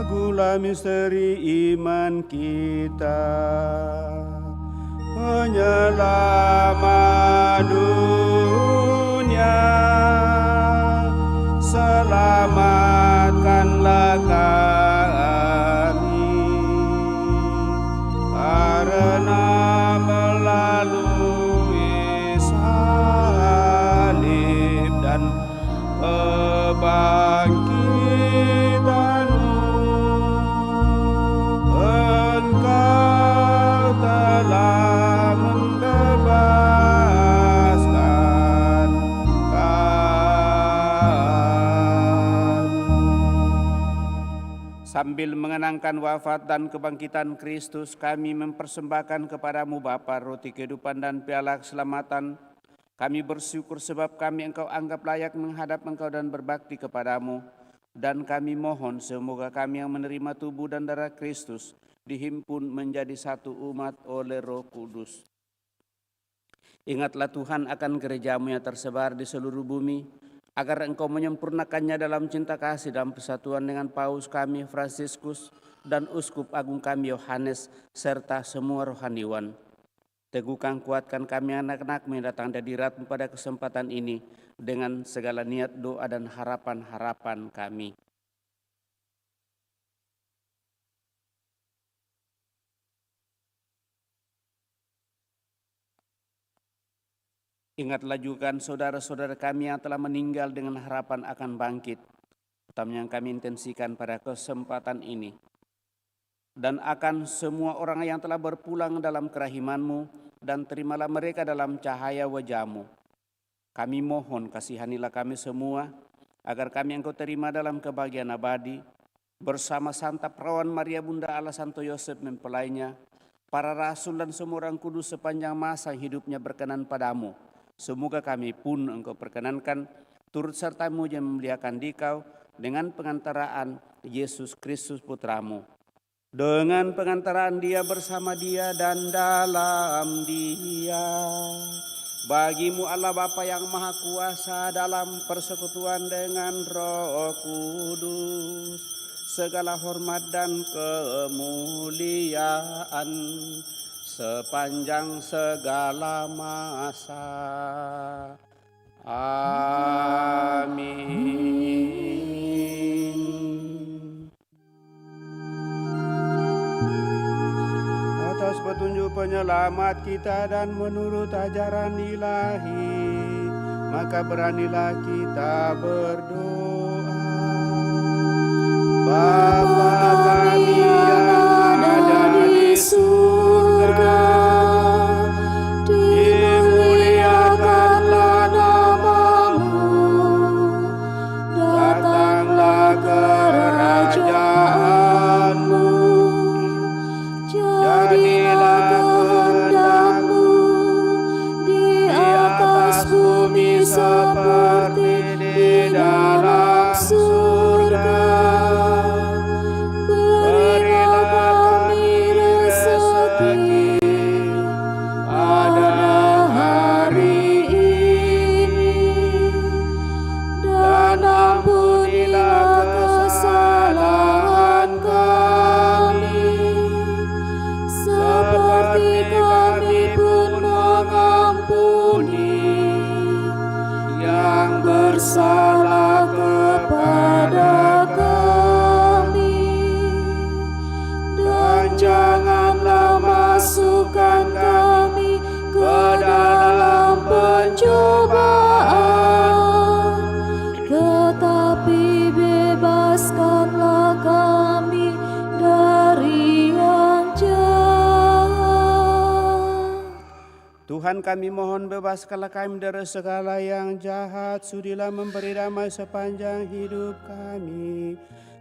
Agulah misteri iman kita, penyelamat dunia. Selamatkanlah kami, karena melalui salib dan kebangkitan Engkau telah membebaskan kami. Sambil mengenangkan wafat dan kebangkitan Kristus, kami mempersembahkan kepadamu Bapa roti kehidupan dan piala keselamatan. Kami bersyukur sebab kami Engkau anggap layak menghadap Engkau dan berbakti kepadamu. Dan kami mohon semoga kami yang menerima tubuh dan darah Kristus dihimpun menjadi satu umat oleh Roh Kudus. Ingatlah Tuhan akan gerejamu yang tersebar di seluruh bumi, agar Engkau menyempurnakannya dalam cinta kasih dan persatuan dengan Paus kami Fransiskus dan Uskup Agung kami Yohanes, serta semua rohaniwan. Teguhkan, kuatkan kami anak-anak-Mu yang datang dari hadirat-Mu pada kesempatan ini dengan segala niat, doa, dan harapan-harapan kami. Ingatlah juga saudara-saudara kami yang telah meninggal dengan harapan akan bangkit, utamanya yang kami intensikan pada kesempatan ini. Dan akan semua orang yang telah berpulang dalam kerahiman-Mu, dan terimalah mereka dalam cahaya wajah-Mu. Kami mohon kasihanilah kami semua, agar kami Engkau terima dalam kebahagiaan abadi, bersama Santa Perawan Maria Bunda Allah, Santo Yosef mempelainya, para rasul dan semua orang kudus sepanjang masa hidupnya berkenan padamu. Semoga kami pun Engkau perkenankan turut serta-Mu yang memuliakan Dikau dengan pengantaraan Yesus Kristus Putra-Mu. Dengan pengantaraan Dia, bersama Dia, dan dalam Dia. Bagi-Mu Allah Bapa yang Maha Kuasa, dalam persekutuan dengan Roh Kudus, segala hormat dan kemuliaan sepanjang segala masa. Amin. Atas petunjuk penyelamat kita dan menurut ajaran ilahi, maka beranilah kita berdoa. Bapa kami yang ada di surga, dimuliakanlah nama-Mu, datanglah kerajaan-Mu, jadilah kehendak-Mu di atas bumi seperti di dalam surga. Berilah kami rezeki pada hari ini, dan ampunilah kesalahan kami, seperti kami pun mengampuni yang bersalah kepada kami. Dan janganlah masukkan kami ke dalam pencobaan, tetapi bebaskanlah kami dari yang jahat. Tuhan, kami mohon bebaskanlah kami dari segala yang jahat, sudilah memberi damai sepanjang hidup kami,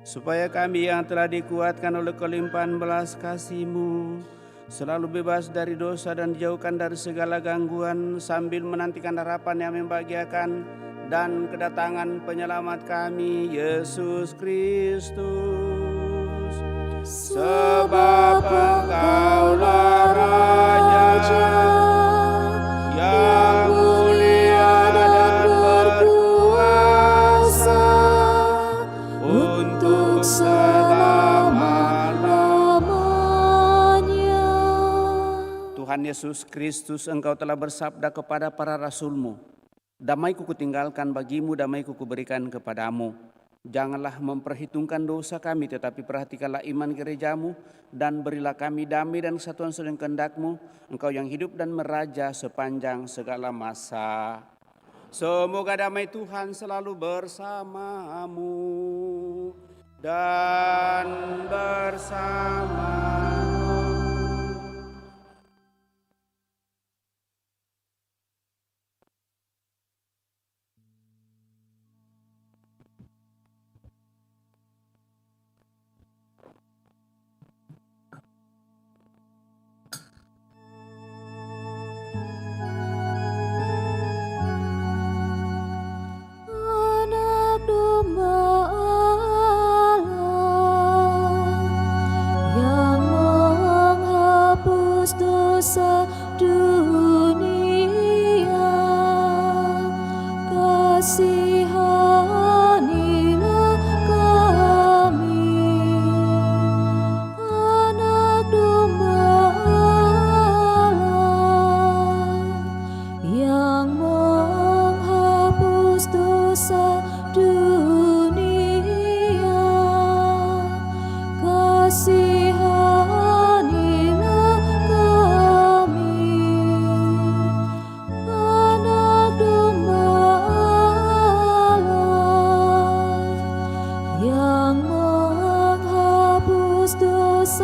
supaya kami yang telah dikuatkan oleh kelimpahan belas kasih-Mu selalu bebas dari dosa dan dijauhkan dari segala gangguan, sambil menantikan harapan yang membahagiakan dan kedatangan penyelamat kami, Yesus Kristus. Sebab Engkaulah Raja yang mulia dan berkuasa untuk selama-lamanya. Tuhan Yesus Kristus, Engkau telah bersabda kepada para rasul-Mu, damai-Ku kutinggalkan bagimu, damai-Ku kuberikan kepadamu. Janganlah memperhitungkan dosa kami, tetapi perhatikanlah iman gereja-Mu, dan berilah kami damai dan kesatuan sesuai kehendak-Mu, Engkau yang hidup dan meraja sepanjang segala masa. Semoga damai Tuhan selalu bersamamu dan bersama. Anak domba Allah yang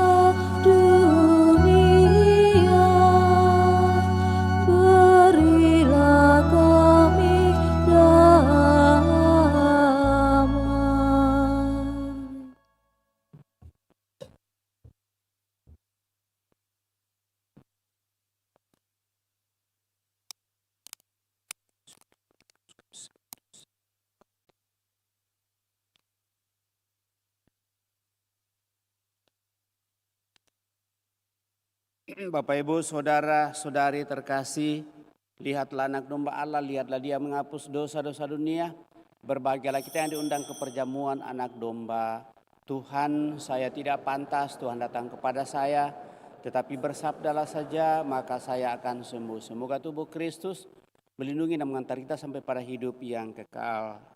bangsa dunia. Berilah kami damai. Bapak Ibu, saudara-saudari terkasih, lihatlah anak domba Allah, lihatlah dia menghapus dosa-dosa dunia. Berbahagialah kita yang diundang ke perjamuan anak domba. Tuhan, saya tidak pantas Tuhan datang kepada saya, tetapi bersabdalah saja maka saya akan sembuh. Semoga tubuh Kristus melindungi dan mengantar kita sampai pada hidup yang kekal.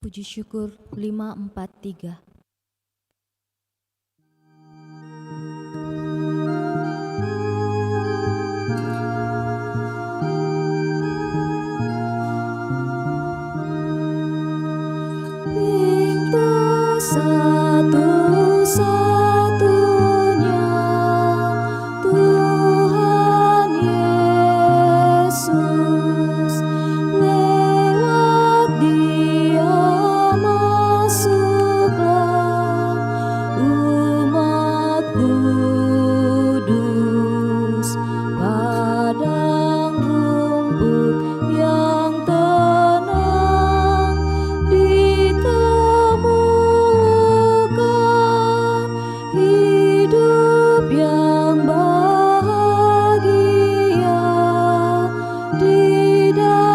Puji syukur 543. Pintu satu-satunya Tuhan Yesus, lewat Dia masuklah umat kudus, padang rumput yang tenang ditemukan, hidup yang bahagia didapatkan,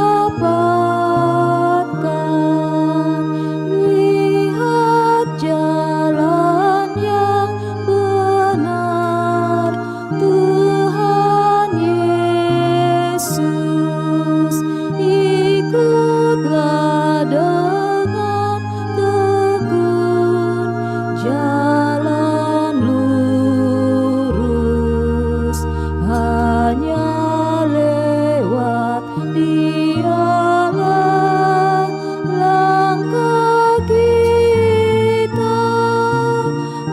lihat jalan yang benar Tuhan Yesus, ikutlah dengan tekun jalan lurus, hanya lewat Dialah langkah kita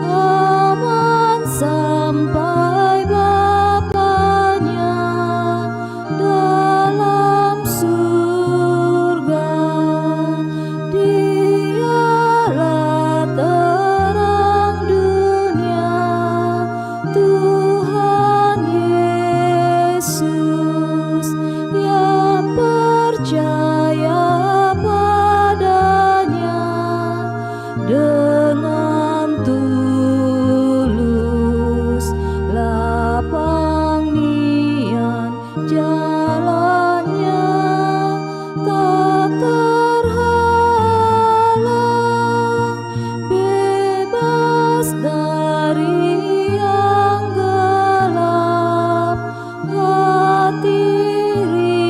aman sampai Bapanya dalam surga. Dialah terang dunia Tuhan Yesus, yang percaya padanya dengan tulus, lapang niat jalannya tak terhalang, bebas dari yang gelap hati riang.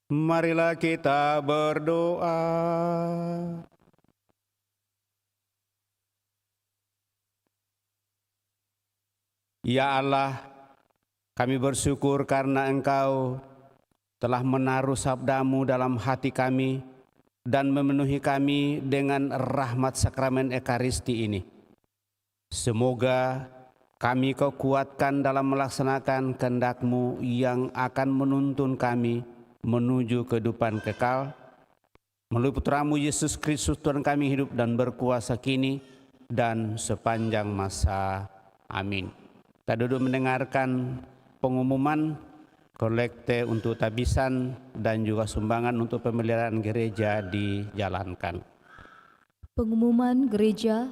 Marilah kita berdoa. Ya Allah, kami bersyukur karena Engkau telah menaruh sabda-Mu dalam hati kami dan memenuhi kami dengan rahmat sakramen Ekaristi ini. Semoga kami Kau kuatkan dalam melaksanakan kehendak-Mu yang akan menuntun kami menuju kehidupan kekal. Melalui Putra-Mu Yesus Kristus Tuhan kami hidup dan berkuasa kini dan sepanjang masa. Amin. Kita duduk mendengarkan pengumuman kolekte untuk tabisan dan juga sumbangan untuk pemeliharaan gereja dijalankan. Pengumuman gereja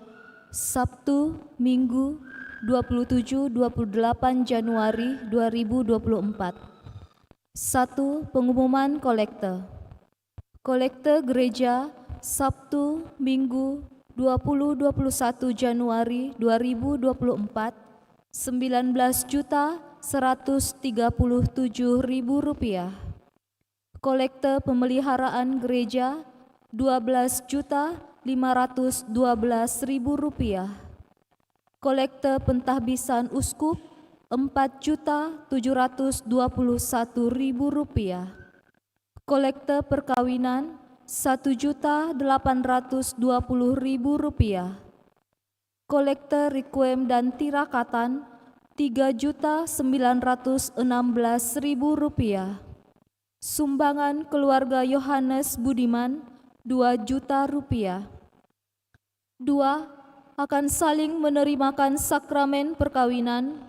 Sabtu, Minggu 27-28 Januari 2024. 1. Pengumuman kolekte. Kolekte gereja Sabtu, Minggu 20-21 Januari 2024 19 Rp137.000. Kolekte pemeliharaan gereja Rp12.512.000. Kolekte pentahbisan uskup Rp4.721.000. Kolekte perkawinan Rp1.820.000. Kolekte requiem dan tirakatan Rp3.916.000. Sumbangan keluarga Yohanes Budiman Rp2.000.000. 2. Akan saling menerimakan sakramen perkawinan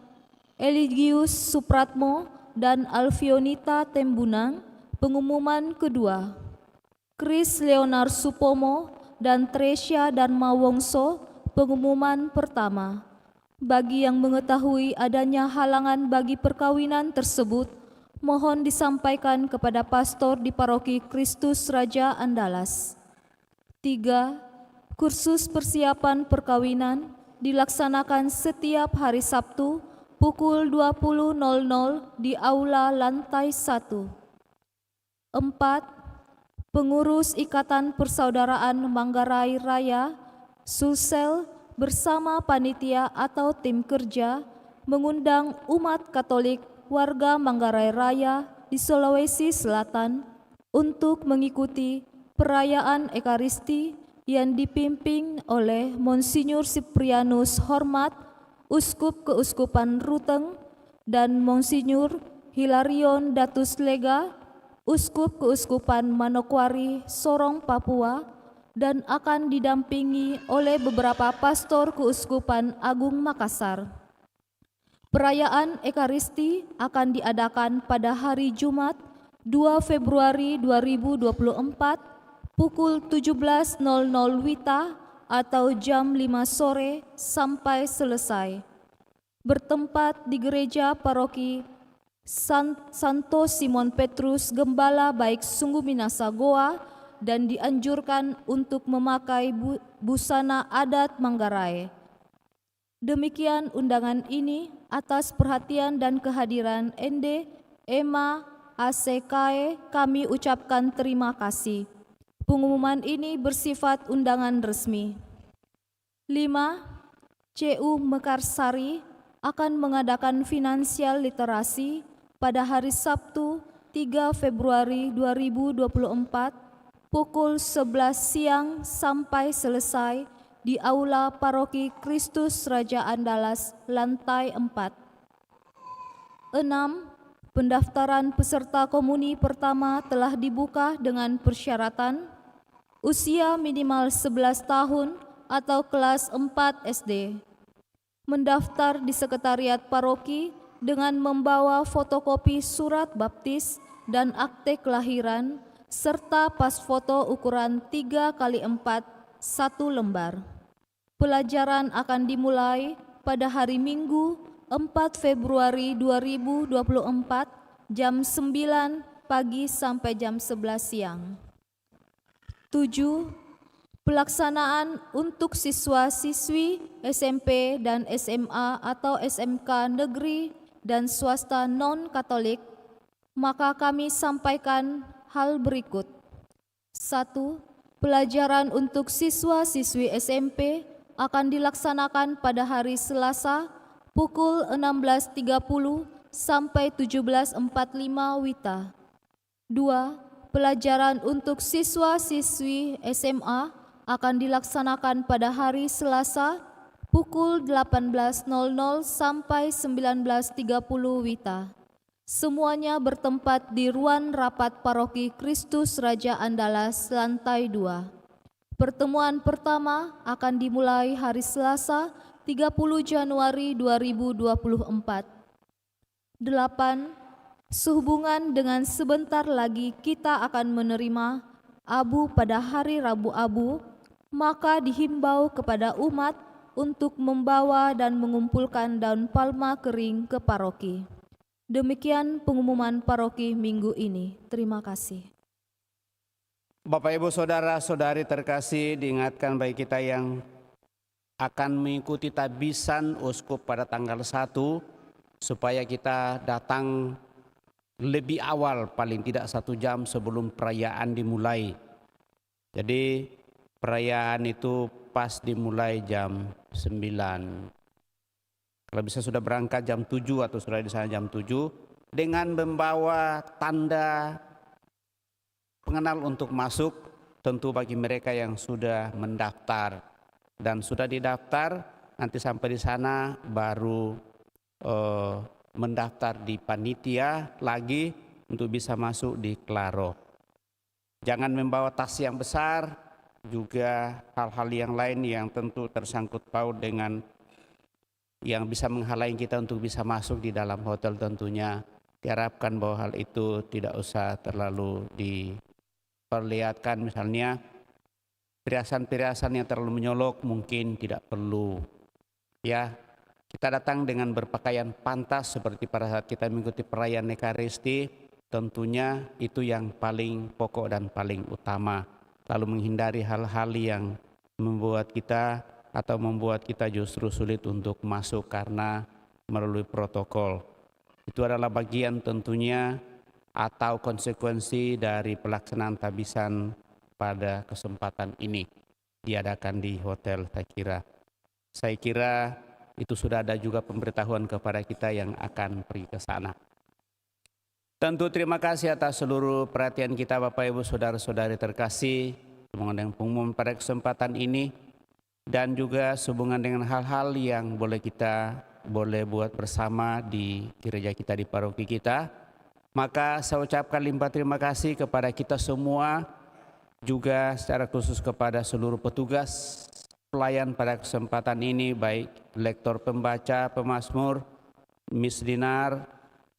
Eligius Supratmo dan Alfionita Tembunang, pengumuman kedua. Chris Leonard Supomo dan Tresia Dharma Wongso, pengumuman pertama. Bagi yang mengetahui adanya halangan bagi perkawinan tersebut, mohon disampaikan kepada pastor di Paroki Kristus Raja Andalas. 3. Kursus persiapan perkawinan dilaksanakan setiap hari Sabtu pukul 20.00 di Aula lantai 1. 4. Pengurus Ikatan Persaudaraan Manggarai Raya, Sulsel, bersama panitia atau tim kerja mengundang umat Katolik warga Manggarai Raya di Sulawesi Selatan untuk mengikuti perayaan Ekaristi yang dipimpin oleh Monsinyur Siprianus Hormat, Uskup Keuskupan Ruteng, dan Monsinyur Hilarion Datus Lega, Uskup Keuskupan Manokwari, Sorong, Papua, dan akan didampingi oleh beberapa pastor Keuskupan Agung Makassar. Perayaan Ekaristi akan diadakan pada hari Jumat 2 Februari 2024 pukul 17.00 WITA atau jam 5 sore sampai selesai. Bertempat di gereja paroki Santo Simon Petrus Gembala Baik Sungguh Minasa Goa dan dianjurkan untuk memakai busana adat Manggarai. Demikian undangan ini atas perhatian dan kehadiran Ende, Emma, ACKE kami ucapkan terima kasih. Pengumuman ini bersifat undangan resmi. 5. CU Mekarsari akan mengadakan finansial literasi pada hari Sabtu 3 Februari 2024 pukul 11 siang sampai selesai di Aula Paroki Kristus Raja Andalas lantai 4. 6. Pendaftaran peserta komuni pertama telah dibuka dengan persyaratan usia minimal 11 tahun atau kelas 4 SD. Mendaftar di sekretariat paroki dengan membawa fotokopi surat baptis dan akte kelahiran serta pas foto ukuran 3x4 1 lembar. Pelajaran akan dimulai pada hari Minggu 4 Februari 2024 jam 9 pagi sampai jam 11 siang. 7. Pelaksanaan untuk siswa-siswi SMP dan SMA atau SMK negeri dan swasta non-Katolik, maka kami sampaikan hal berikut. 1. Pelajaran untuk siswa-siswi SMP akan dilaksanakan pada hari Selasa pukul 16.30 sampai 17.45 WITA. 2. Pelajaran untuk siswa-siswi SMA akan dilaksanakan pada hari Selasa pukul 18.00 sampai 19.30 WITA. Semuanya bertempat di ruang rapat Paroki Kristus Raja Andalas lantai 2. Pertemuan pertama akan dimulai hari Selasa 30 Januari 2024. 8. Sehubungan dengan sebentar lagi kita akan menerima abu pada hari Rabu Abu, maka dihimbau kepada umat untuk membawa dan mengumpulkan daun palma kering ke paroki. Demikian pengumuman paroki minggu ini. Terima kasih. Bapak, Ibu, Saudara, Saudari terkasih, diingatkan bagi kita yang akan mengikuti tabisan uskup pada tanggal 1 supaya kita datang lebih awal, paling tidak 1 jam sebelum perayaan dimulai. Jadi perayaan itu pas dimulai jam 9. Kalau bisa sudah berangkat jam 7 atau sudah di sana jam 7 dengan membawa tanda pengenal untuk masuk, tentu bagi mereka yang sudah mendaftar dan sudah didaftar, nanti sampai di sana baru mendaftar di panitia lagi untuk bisa masuk di Klaro. Jangan membawa tas yang besar, juga hal-hal yang lain yang tentu tersangkut paut dengan yang bisa menghalangi kita untuk bisa masuk di dalam hotel. Tentunya diharapkan bahwa hal itu tidak usah terlalu diperlihatkan, misalnya perhiasan-perhiasan yang terlalu menyolok mungkin tidak perlu. Ya, kita datang dengan berpakaian pantas seperti pada saat kita mengikuti perayaan Ekaristi, tentunya itu yang paling pokok dan paling utama. Lalu menghindari hal-hal yang membuat kita justru sulit untuk masuk karena melalui protokol. Itu adalah bagian tentunya atau konsekuensi dari pelaksanaan tabisan pada kesempatan ini diadakan di hotel. Saya kira itu sudah ada juga pemberitahuan kepada kita yang akan pergi ke sana. Tentu terima kasih atas seluruh perhatian kita Bapak Ibu Saudara-saudari terkasih mengenai pengumuman pada kesempatan ini, dan juga sehubungan dengan hal-hal yang boleh buat bersama di gereja kita, di paroki kita. Maka saya ucapkan limpah terima kasih kepada kita semua, juga secara khusus kepada seluruh petugas pelayan pada kesempatan ini, baik lektor pembaca, pemazmur, Miss Dinar,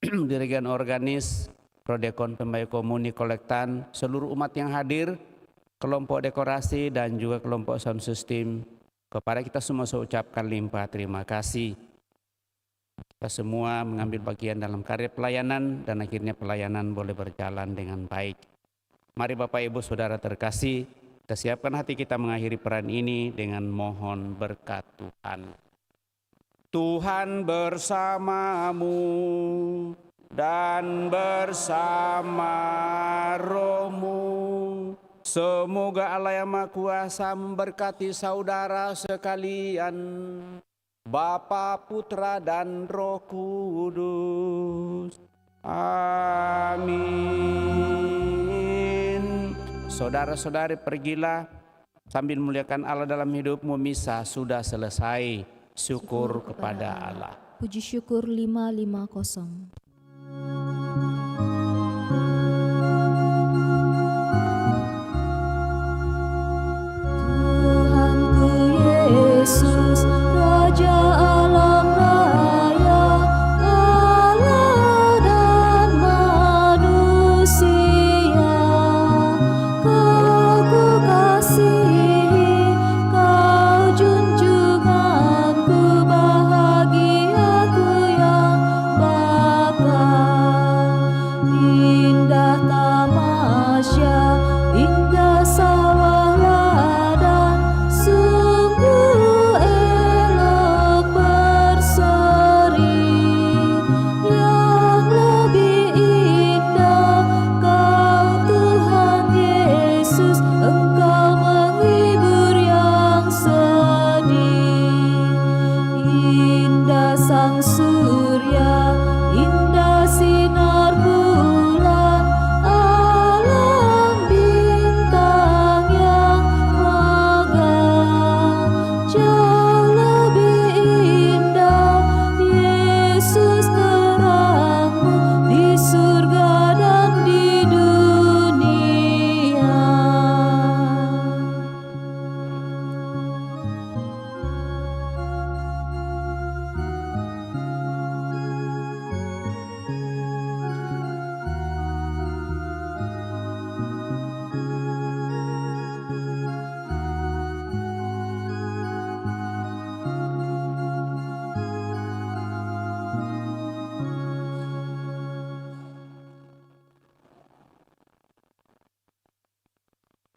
dirigen organis, prodekon pembaik komuni kolektan, seluruh umat yang hadir, kelompok dekorasi dan juga kelompok sound system. Kepada kita semua saya ucapkan limpah terima kasih. Kita semua mengambil bagian dalam karya pelayanan dan akhirnya pelayanan boleh berjalan dengan baik. Mari Bapak Ibu Saudara terkasih, kita siapkan hati kita mengakhiri peran ini dengan mohon berkat Tuhan. Tuhan bersamamu dan bersama rohmu. Semoga Allah yang Maha Kuasa memberkati saudara sekalian, Bapa, Putra, dan Roh Kudus. Amin. Saudara-saudari, pergilah sambil muliakan Allah dalam hidupmu. Misa sudah selesai. Syukur kepada Allah. Puji syukur 550.